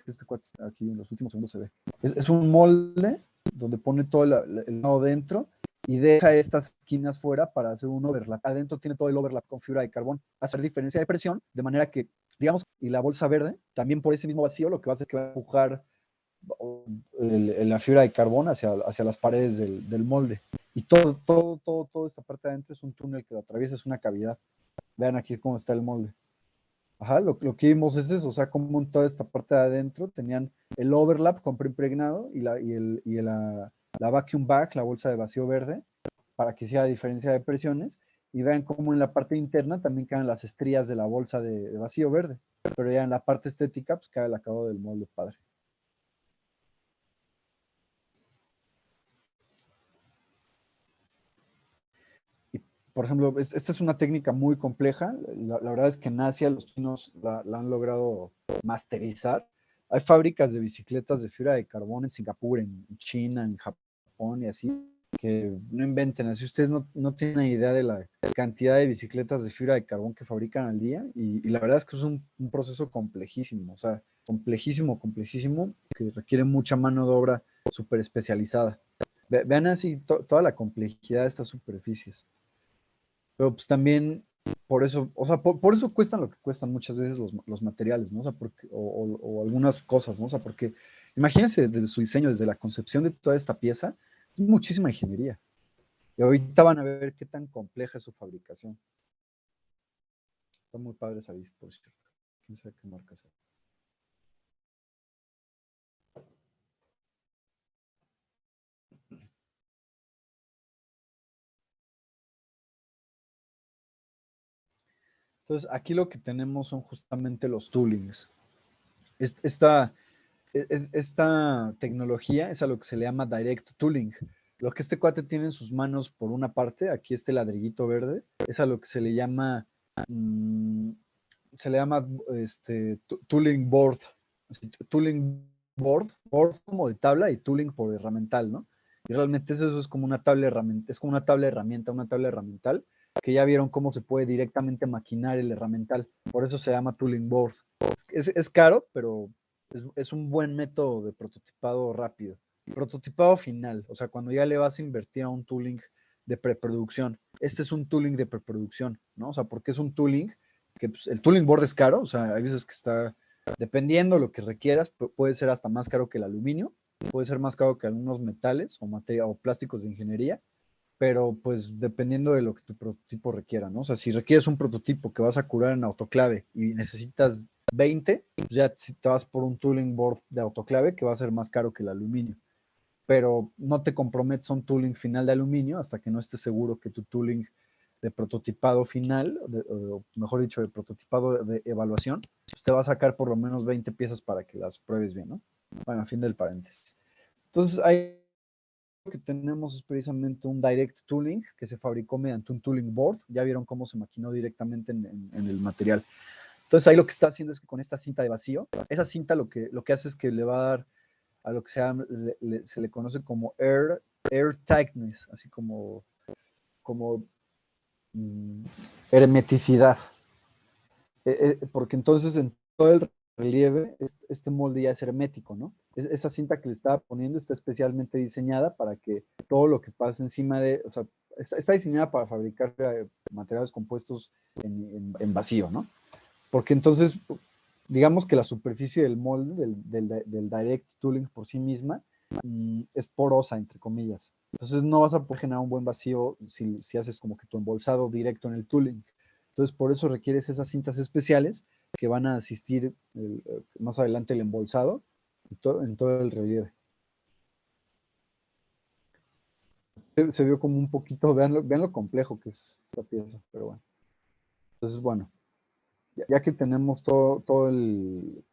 este cuate aquí en los últimos segundos se ve. Es un molde donde pone todo el lado dentro y deja estas esquinas fuera para hacer un overlap. Adentro tiene todo el overlap con fibra de carbón, hacer diferencia de presión, de manera que, digamos, y la bolsa verde, también por ese mismo vacío, lo que va a hacer es que va a empujar la fibra de carbón hacia las paredes del molde. Y toda esta parte de adentro es un túnel que lo atraviesa, es una cavidad. Vean aquí cómo está el molde. Ajá, lo que vimos es eso, o sea, como en toda esta parte de adentro tenían el overlap con preimpregnado la vacuum bag, la bolsa de vacío verde, para que sea diferencia de presiones, y vean cómo en la parte interna también quedan las estrías de la bolsa de vacío verde, pero ya en la parte estética, pues queda el acabado del molde padre. Y, por ejemplo, esta es una técnica muy compleja, la verdad es que en Asia los chinos la han logrado masterizar. Hay fábricas de bicicletas de fibra de carbón en Singapur, en China, en Japón y así, que no inventen, así ustedes no tienen idea de la cantidad de bicicletas de fibra de carbón que fabrican al día y la verdad es que es un proceso complejísimo, o sea, complejísimo, que requiere mucha mano de obra súper especializada. Vean así toda la complejidad de estas superficies. Pero pues también por eso, o sea, por eso cuestan lo que cuestan muchas veces los materiales, ¿no? O sea, o algunas cosas, ¿no? O sea, porque imagínense desde su diseño, desde la concepción de toda esta pieza, es muchísima ingeniería. Y ahorita van a ver qué tan compleja es su fabricación. Está muy padre esa bici, por cierto. ¿Quién sabe qué marca sea? Entonces, aquí lo que tenemos son justamente los toolings. Esta esta tecnología es a lo que se le llama direct tooling. Lo que este cuate tiene en sus manos por una parte, aquí este ladrillito verde, es a lo que mm, se le llama tooling board. Así, tooling board como de tabla y tooling por herramental, ¿no? Y realmente eso es como una tabla herramienta, es como una tabla herramienta, una tabla herramental, que ya vieron cómo se puede directamente maquinar el herramental. Por eso se llama tooling board. Es caro, pero es un buen método de prototipado rápido. Prototipado final, o sea, cuando ya le vas a invertir a un tooling de preproducción. Este es un tooling de preproducción, ¿no? O sea, porque es un tooling que pues, el tooling board es caro, o sea, hay veces que está, dependiendo de lo que requieras, puede ser hasta más caro que el aluminio, puede ser más caro que algunos metales o, o plásticos de ingeniería, pero pues dependiendo de lo que tu prototipo requiera, ¿no? O sea, si requieres un prototipo que vas a curar en autoclave y necesitas 20, pues ya si te vas por un tooling board de autoclave que va a ser más caro que el aluminio. Pero no te comprometes a un tooling final de aluminio hasta que no estés seguro que tu tooling de prototipado final, o mejor dicho, de prototipado de evaluación, pues te va a sacar por lo menos 20 piezas para que las pruebes bien, ¿no? Bueno, a fin del paréntesis. Entonces, ahí lo que tenemos es precisamente un direct tooling que se fabricó mediante un tooling board. Ya vieron cómo se maquinó directamente en el material. Entonces, ahí lo que está haciendo es que con esta cinta de vacío, esa cinta lo que hace es que le va a dar a lo que se le conoce como air tightness, así como mm, hermeticidad. Porque entonces en todo el relieve, este molde ya es hermético, ¿no? Esa cinta que le estaba poniendo está especialmente diseñada para que todo lo que pase encima de, o sea, está diseñada para fabricar materiales compuestos en vacío, ¿no? Porque entonces, digamos que la superficie del molde, del direct tooling por sí misma, es porosa, entre comillas. Entonces no vas a poder generar un buen vacío si haces como que tu embolsado directo en el tooling. Entonces por eso requieres esas cintas especiales que van a asistir más adelante el embolsado en todo el relieve. Se vio como un poquito, vean lo complejo que es esta pieza, pero bueno. Entonces, bueno, ya que tenemos todo el,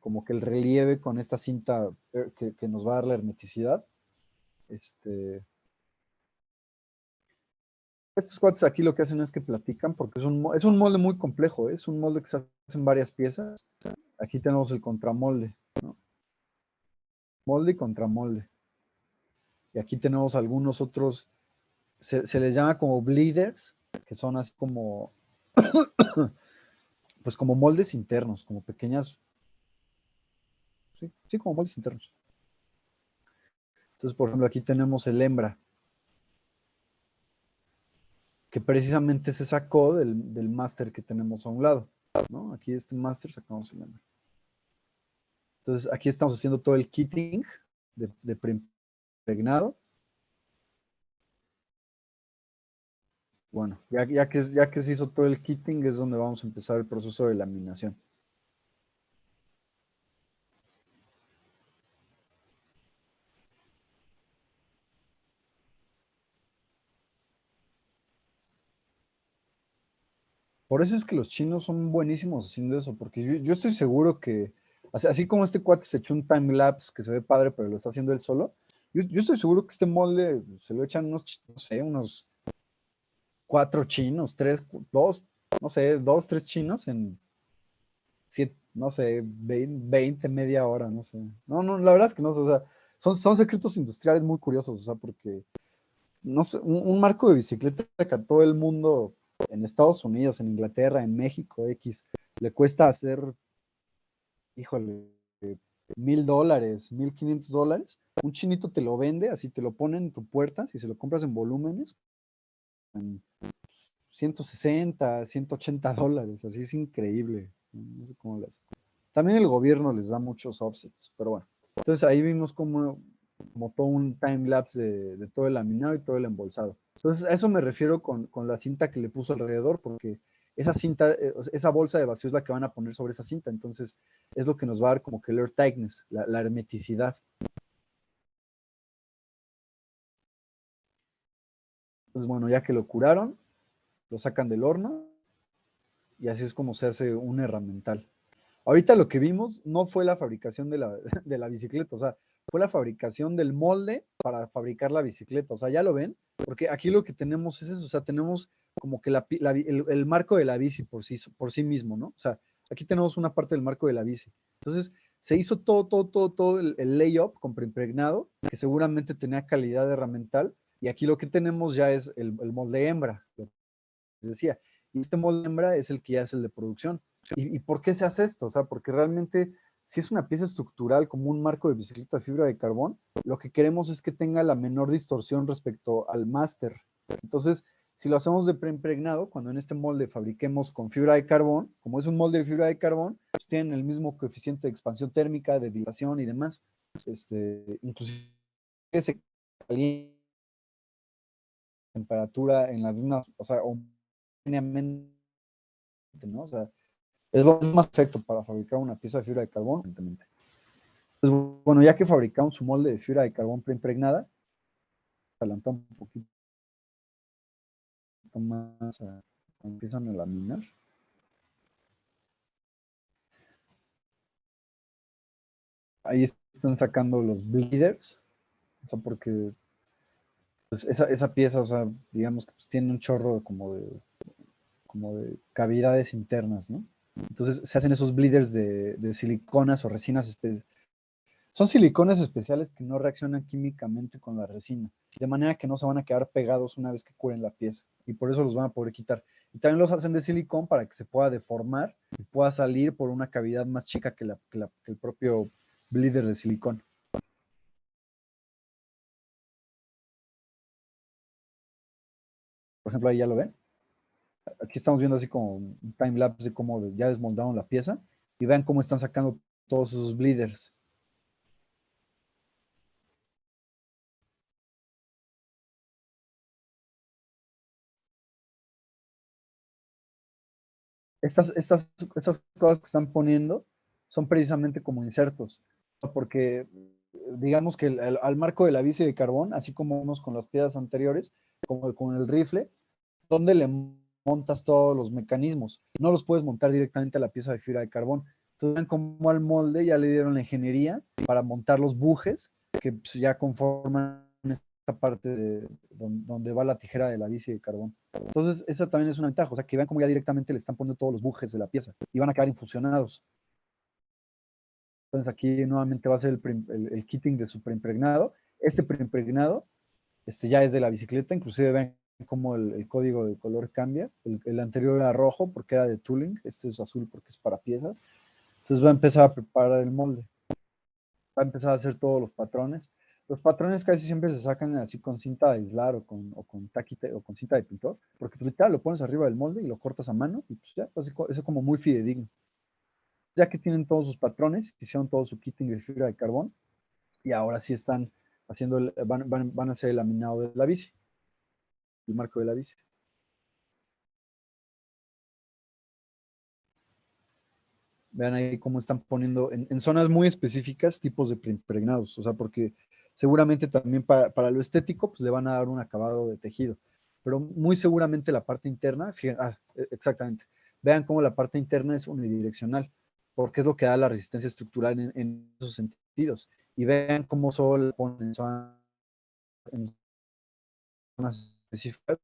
como que el relieve con esta cinta que nos va a dar la hermeticidad, estos cuates aquí lo que hacen es que platican porque es un molde muy complejo, ¿eh? Es un molde que se hace en varias piezas. Aquí tenemos el contramolde, ¿no? Molde y contramolde. Y aquí tenemos algunos otros, se les llama como bleeders, que son así como, pues como moldes internos, como pequeñas, sí, como moldes internos. Entonces, por ejemplo, aquí tenemos el hembra, que precisamente se sacó del máster que tenemos a un lado, ¿no? Aquí este máster sacamos el hembra. Entonces, aquí estamos haciendo todo el kitting de preimpregnado. Bueno, ya que se hizo todo el kitting, es donde vamos a empezar el proceso de laminación. Por eso es que los chinos son buenísimos haciendo eso, porque yo estoy seguro que, así como este cuate se echó un time lapse que se ve padre, pero lo está haciendo él solo, yo estoy seguro que este molde se lo echan unos, no sé, unos 4 chinos, 3, 2, no sé, 2, 3 chinos en 7, no sé, 20, media hora, no sé. No, la verdad es que no sé, o sea, son secretos industriales muy curiosos, o sea, porque, no sé, un marco de bicicleta que a todo el mundo, en Estados Unidos, en Inglaterra, en México, X, le cuesta hacer, híjole, $1,000, $1,500, un chinito te lo vende, así te lo pone en tu puerta, si se lo compras en volúmenes, en 160, $180, así es increíble. No sé cómo le hace. También el gobierno les da muchos offsets, pero bueno. Entonces ahí vimos como todo un time lapse de todo el laminado y todo el embolsado. Entonces a eso me refiero con la cinta que le puso alrededor, porque esa cinta, esa bolsa de vacío es la que van a poner sobre esa cinta, entonces es lo que nos va a dar como que el air tightness, la hermeticidad. Entonces bueno, ya que lo curaron, lo sacan del horno y así es como se hace un herramental. Ahorita lo que vimos no fue la fabricación de la, de la bicicleta, o sea, fue la fabricación del molde para fabricar la bicicleta. O sea, ¿ya lo ven? Porque aquí lo que tenemos es eso, o sea, tenemos como que el marco de la bici por sí mismo, ¿no? O sea, aquí tenemos una parte del marco de la bici. Entonces, se hizo todo el layup con preimpregnado, que seguramente tenía calidad herramental, y aquí lo que tenemos ya es el molde hembra, lo que les decía. Y este molde hembra es el que ya es el de producción. ¿Y por qué se hace esto? O sea, porque realmente, si es una pieza estructural como un marco de bicicleta de fibra de carbón, lo que queremos es que tenga la menor distorsión respecto al máster. Entonces, si lo hacemos de preimpregnado, cuando en este molde fabriquemos con fibra de carbón, como es un molde de fibra de carbón, pues tienen el mismo coeficiente de expansión térmica, de dilatación y demás. Inclusive se calienta temperatura en las mismas, o sea, homogéneamente, ¿no? O sea, es lo más perfecto para fabricar una pieza de fibra de carbón. Entonces, bueno, ya que fabricamos su molde de fibra de carbón preimpregnada, adelantamos un poquito más, empiezan a laminar. Ahí están sacando los bleeders, o sea, porque pues, esa pieza, o sea, digamos que pues, tiene un chorro como de cavidades internas, ¿no? Entonces se hacen esos bleeders de siliconas o resinas especiales. Son silicones especiales que no reaccionan químicamente con la resina, de manera que no se van a quedar pegados una vez que curen la pieza, y por eso los van a poder quitar. Y también los hacen de silicón para que se pueda deformar y pueda salir por una cavidad más chica que el propio bleeder de silicón. Por ejemplo, ahí ya lo ven. Aquí estamos viendo así como un time lapse de cómo ya desmoldaron la pieza, y vean cómo están sacando todos esos bleeders. Estas cosas que están poniendo son precisamente como insertos, porque digamos que al marco de la bici de carbón, así como vimos con las piezas anteriores, como con el rifle, donde le montas todos los mecanismos. No los puedes montar directamente a la pieza de fibra de carbón. Entonces, vean cómo al molde ya le dieron la ingeniería para montar los bujes que pues, ya conforman esta parte donde va la tijera de la bici de carbón. Entonces, esa también es una ventaja, o sea, que vean cómo ya directamente le están poniendo todos los bujes de la pieza y van a quedar infusionados. Entonces, aquí nuevamente va a ser el kitting de su preimpregnado. Este preimpregnado ya es de la bicicleta, inclusive ven cómo el código de color cambia. El anterior era rojo porque era de tooling, este es azul porque es para piezas. Entonces va a empezar a preparar el molde, va a empezar a hacer todos los patrones. Los patrones casi siempre se sacan así con cinta de aislar o con taquite o con cinta de pintor, porque pues literal lo pones arriba del molde y lo cortas a mano y pues ya, así, eso es como muy fidedigno. Ya que tienen todos sus patrones, hicieron todo su kitting de fibra de carbón y ahora sí están haciendo, van a hacer el laminado de la bici, el marco de la bici. Vean ahí cómo están poniendo en zonas muy específicas tipos de impregnados, o sea, porque seguramente también para lo estético, pues le van a dar un acabado de tejido, pero muy seguramente la parte interna, fíjense, exactamente, vean cómo la parte interna es unidireccional, porque es lo que da la resistencia estructural en esos sentidos, y vean cómo solo ponen en zonas específicas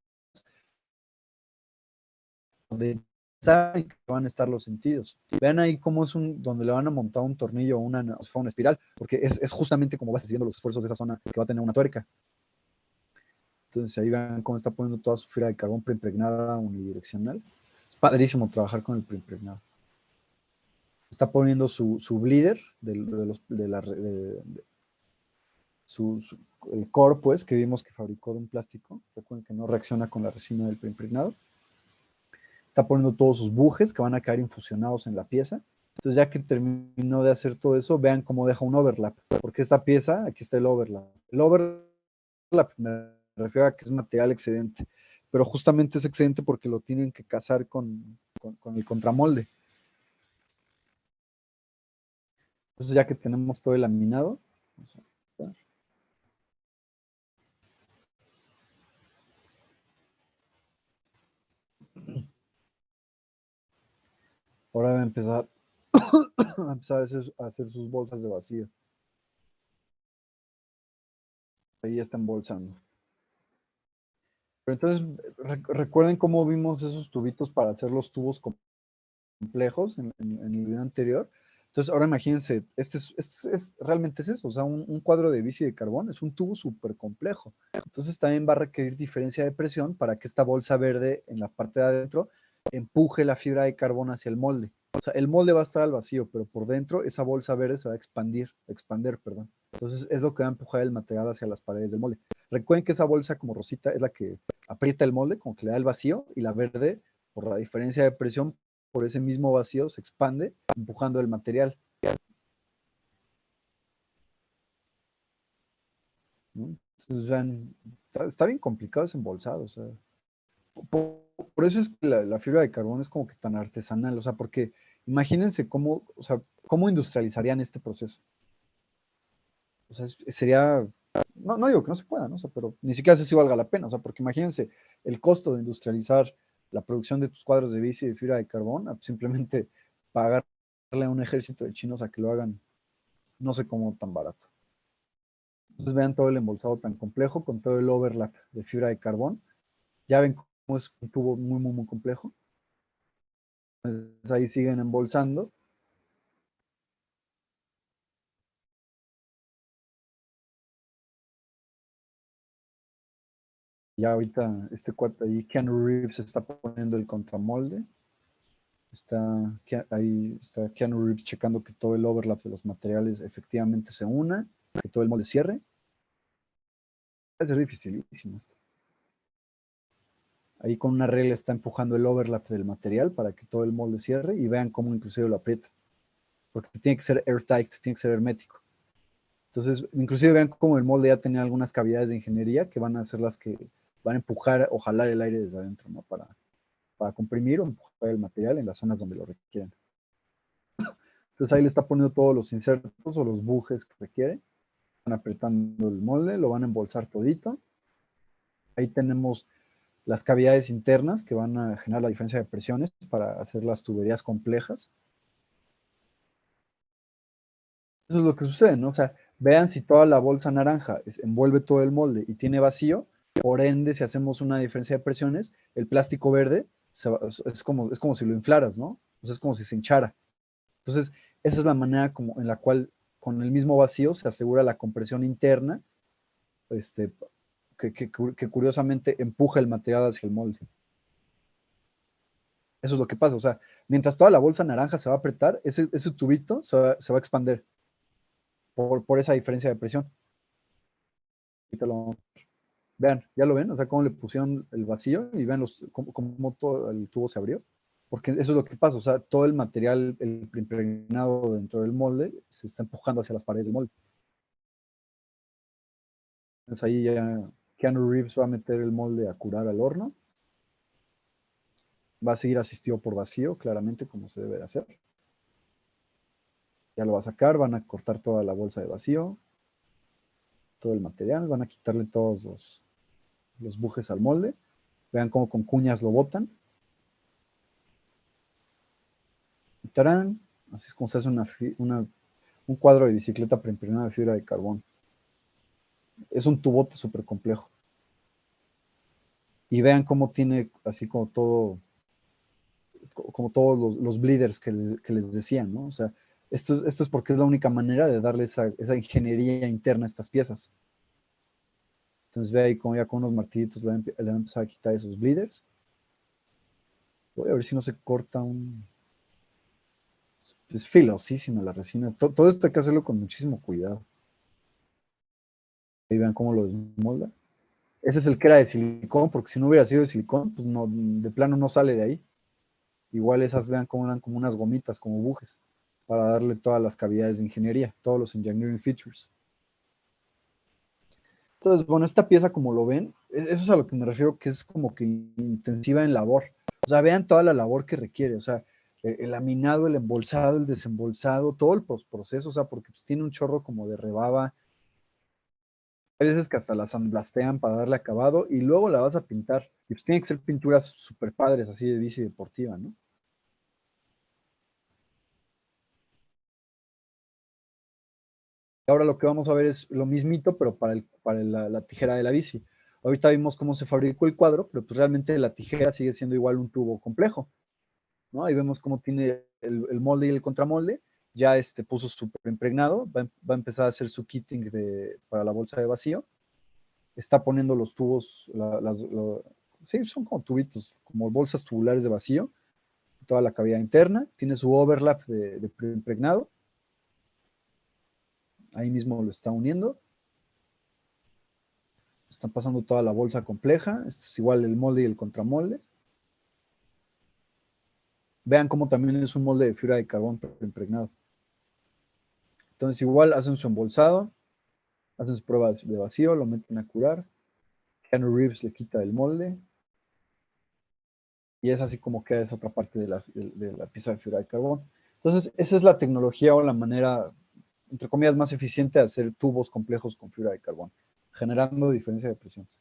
donde saben que van a estar los sentidos. Vean ahí cómo es donde le van a montar un tornillo o una espiral, porque es justamente como vas haciendo los esfuerzos de esa zona que va a tener una tuerca. Entonces ahí vean cómo está poniendo toda su fibra de carbón preimpregnada unidireccional. Es padrísimo trabajar con el preimpregnado. Está poniendo su bleeder el core, pues, que vimos que fabricó de un plástico. Recuerden que no reacciona con la resina del preimpregnado. Está poniendo todos sus bujes que van a quedar infusionados en la pieza. Entonces, ya que terminó de hacer todo eso, vean cómo deja un overlap. Porque esta pieza, aquí está el overlap. El overlap me refiero a que es un material excedente. Pero justamente es excedente porque lo tienen que casar con el contramolde. Entonces, ya que tenemos todo el laminado, vamos a ver. Ahora va a empezar a empezar a hacer sus bolsas de vacío. Ahí ya está embolsando. Pero entonces, recuerden cómo vimos esos tubitos para hacer los tubos complejos en el video anterior. Entonces, ahora imagínense, realmente es eso, o sea, un cuadro de bici de carbón es un tubo súper complejo. Entonces, también va a requerir diferencia de presión para que esta bolsa verde en la parte de adentro empuje la fibra de carbón hacia el molde. O sea, el molde va a estar al vacío, pero por dentro esa bolsa verde se va a expander, perdón. Entonces, es lo que va a empujar el material hacia las paredes del molde. Recuerden que esa bolsa como rosita es la que aprieta el molde, como que le da el vacío, y la verde, por la diferencia de presión, por ese mismo vacío, se expande, empujando el material. ¿No? Entonces, vean, está bien complicado ese embolsado. O sea, por eso es que la fibra de carbón es como que tan artesanal. O sea, porque imagínense cómo, o sea, cómo industrializarían este proceso. O sea, sería, no digo que no se pueda, ¿no? O sea, pero ni siquiera sé si valga la pena. O sea, porque imagínense el costo de industrializar la producción de tus cuadros de bici de fibra de carbón, a simplemente pagarle a un ejército de chinos a que lo hagan, no sé cómo tan barato. Entonces vean todo el embolsado tan complejo con todo el overlap de fibra de carbón. Ya ven cómo es un tubo muy, muy, muy complejo. Entonces, ahí siguen embolsando. Ya ahorita este cuate ahí, Keanu Reeves, está poniendo el contramolde. Ahí está Keanu Reeves checando que todo el overlap de los materiales efectivamente se una, que todo el molde cierre. Va a ser dificilísimo esto. Ahí con una regla está empujando el overlap del material para que todo el molde cierre y vean cómo inclusive lo aprieta. Porque tiene que ser airtight, tiene que ser hermético. Entonces, inclusive vean cómo el molde ya tenía algunas cavidades de ingeniería que van a ser las que van a empujar o jalar el aire desde adentro, ¿no? Para comprimir o empujar el material en las zonas donde lo requieren. Entonces ahí le está poniendo todos los insertos o los bujes que requiere. Van apretando el molde, lo van a embolsar todito. Ahí tenemos las cavidades internas que van a generar la diferencia de presiones para hacer las tuberías complejas. Eso es lo que sucede, ¿no? O sea, vean si toda la bolsa naranja envuelve todo el molde y tiene vacío, por ende, si hacemos una diferencia de presiones, el plástico verde es como si lo inflaras, ¿no? O sea, es como si se hinchara. Entonces, esa es la manera en la cual con el mismo vacío se asegura la compresión interna, que curiosamente empuja el material hacia el molde. Eso es lo que pasa, o sea, mientras toda la bolsa naranja se va a apretar, ese tubito se va a expander por esa diferencia de presión. Vean, ya lo ven, o sea, cómo le pusieron el vacío y vean cómo todo el tubo se abrió. Porque eso es lo que pasa, o sea, todo el material, el impregnado dentro del molde, se está empujando hacia las paredes del molde. Entonces ahí ya Keanu Reeves va a meter el molde a curar al horno. Va a seguir asistido por vacío, claramente, como se debe de hacer. Ya lo va a sacar, van a cortar toda la bolsa de vacío, todo el material, van a quitarle todos los bujes al molde. Vean cómo con cuñas lo botan. Y tarán, así es como se hace un cuadro de bicicleta preimpregnada de fibra de carbón. Es un tubote súper complejo. Y vean cómo tiene así como todos los bleeders que les decían, ¿no? O sea, esto es porque es la única manera de darle esa ingeniería interna a estas piezas. Entonces ve ahí como ya con unos martillitos le van a empezar a quitar esos bleeders. Voy a ver si no se corta Es filosísima la resina. Todo esto hay que hacerlo con muchísimo cuidado. Ahí vean cómo lo desmolda. Ese es el que era de silicón, porque si no hubiera sido de silicón, pues no, de plano no sale de ahí. Igual esas vean cómo eran como unas gomitas, como bujes, para darle todas las cavidades de ingeniería, todos los engineering features. Entonces, bueno, esta pieza, como lo ven, eso es a lo que me refiero, que es como que intensiva en labor. O sea, vean toda la labor que requiere, o sea, el laminado, el embolsado, el desembolsado, todo el proceso, o sea, porque pues, tiene un chorro como de rebaba. Hay veces que hasta la sandblastean para darle acabado y luego la vas a pintar. Y pues tiene que ser pinturas súper padres, así de bici deportiva, ¿no? Ahora lo que vamos a ver es lo mismito, pero para la tijera de la bici. Ahorita vimos cómo se fabricó el cuadro, pero pues realmente la tijera sigue siendo igual un tubo complejo, ¿no? Ahí vemos cómo tiene el molde y el contramolde. Ya puso su preimpregnado, va a empezar a hacer su kitting para la bolsa de vacío. Está poniendo los tubos, sí, son como tubitos, como bolsas tubulares de vacío, toda la cavidad interna. Tiene su overlap de preimpregnado. Ahí mismo lo está uniendo. Están pasando toda la bolsa compleja. Este es igual el molde y el contramolde. Vean cómo también es un molde de fibra de carbón impregnado. Entonces igual hacen su embolsado, hacen sus pruebas de vacío, lo meten a curar. Keanu Reeves le quita el molde. Y es así como queda esa otra parte de la pieza de fibra de carbón. Entonces esa es la tecnología o la manera, entre comillas, más eficiente de hacer tubos complejos con fibra de carbón, generando diferencia de presiones.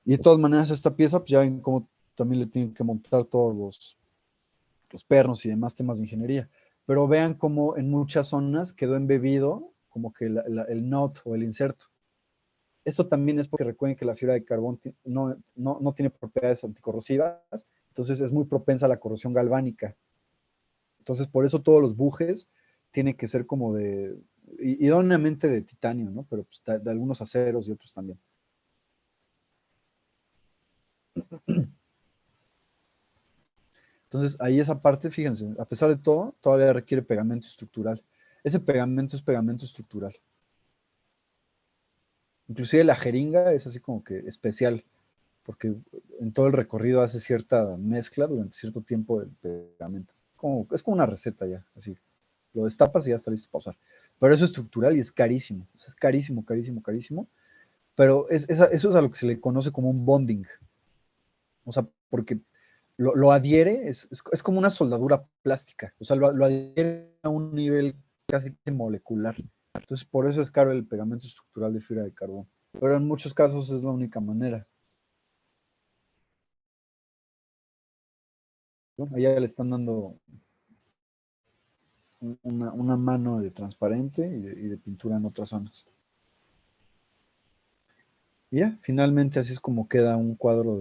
Y de todas maneras esta pieza, pues ya ven cómo también le tienen que montar todos los pernos y demás temas de ingeniería. Pero vean cómo en muchas zonas quedó embebido como que el nut o el inserto. Esto también es porque recuerden que la fibra de carbón no tiene propiedades anticorrosivas, entonces es muy propensa a la corrosión galvánica. Entonces por eso todos los bujes tienen que ser como idóneamente de titanio, ¿no? Pero pues, de algunos aceros y otros también. Entonces, ahí esa parte, fíjense, a pesar de todo, todavía requiere pegamento estructural. Ese pegamento es pegamento estructural. Inclusive la jeringa es así como que especial, porque en todo el recorrido hace cierta mezcla durante cierto tiempo del pegamento. Es como una receta ya, así. Lo destapas y ya está listo para usar. Pero eso es estructural y es carísimo. O sea, es carísimo, carísimo, carísimo. Pero eso es a lo que se le conoce como un bonding. O sea, porque lo adhiere, es como una soldadura plástica, o sea, lo adhiere a un nivel casi molecular. Entonces, por eso es caro el pegamento estructural de fibra de carbón. Pero en muchos casos es la única manera. ¿No? Allá le están dando una mano de transparente y de pintura en otras zonas. Y ya, finalmente así es como queda un cuadro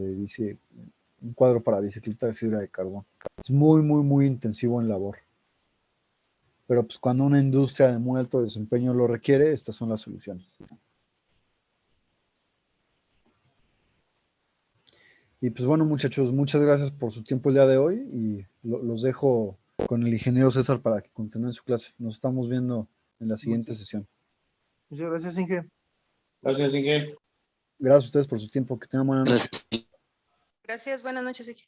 un cuadro para bicicleta de fibra de carbón. Es muy, muy, muy intensivo en labor. Pero pues cuando una industria de muy alto desempeño lo requiere, estas son las soluciones. Y pues bueno, muchachos, muchas gracias por su tiempo el día de hoy y los dejo con el ingeniero César para que continúen su clase. Nos estamos viendo en la siguiente sesión. Muchas gracias, Inge. Gracias, Inge. Gracias a ustedes por su tiempo. Que tengan buena noche. Gracias. Gracias, buenas noches, Vicky.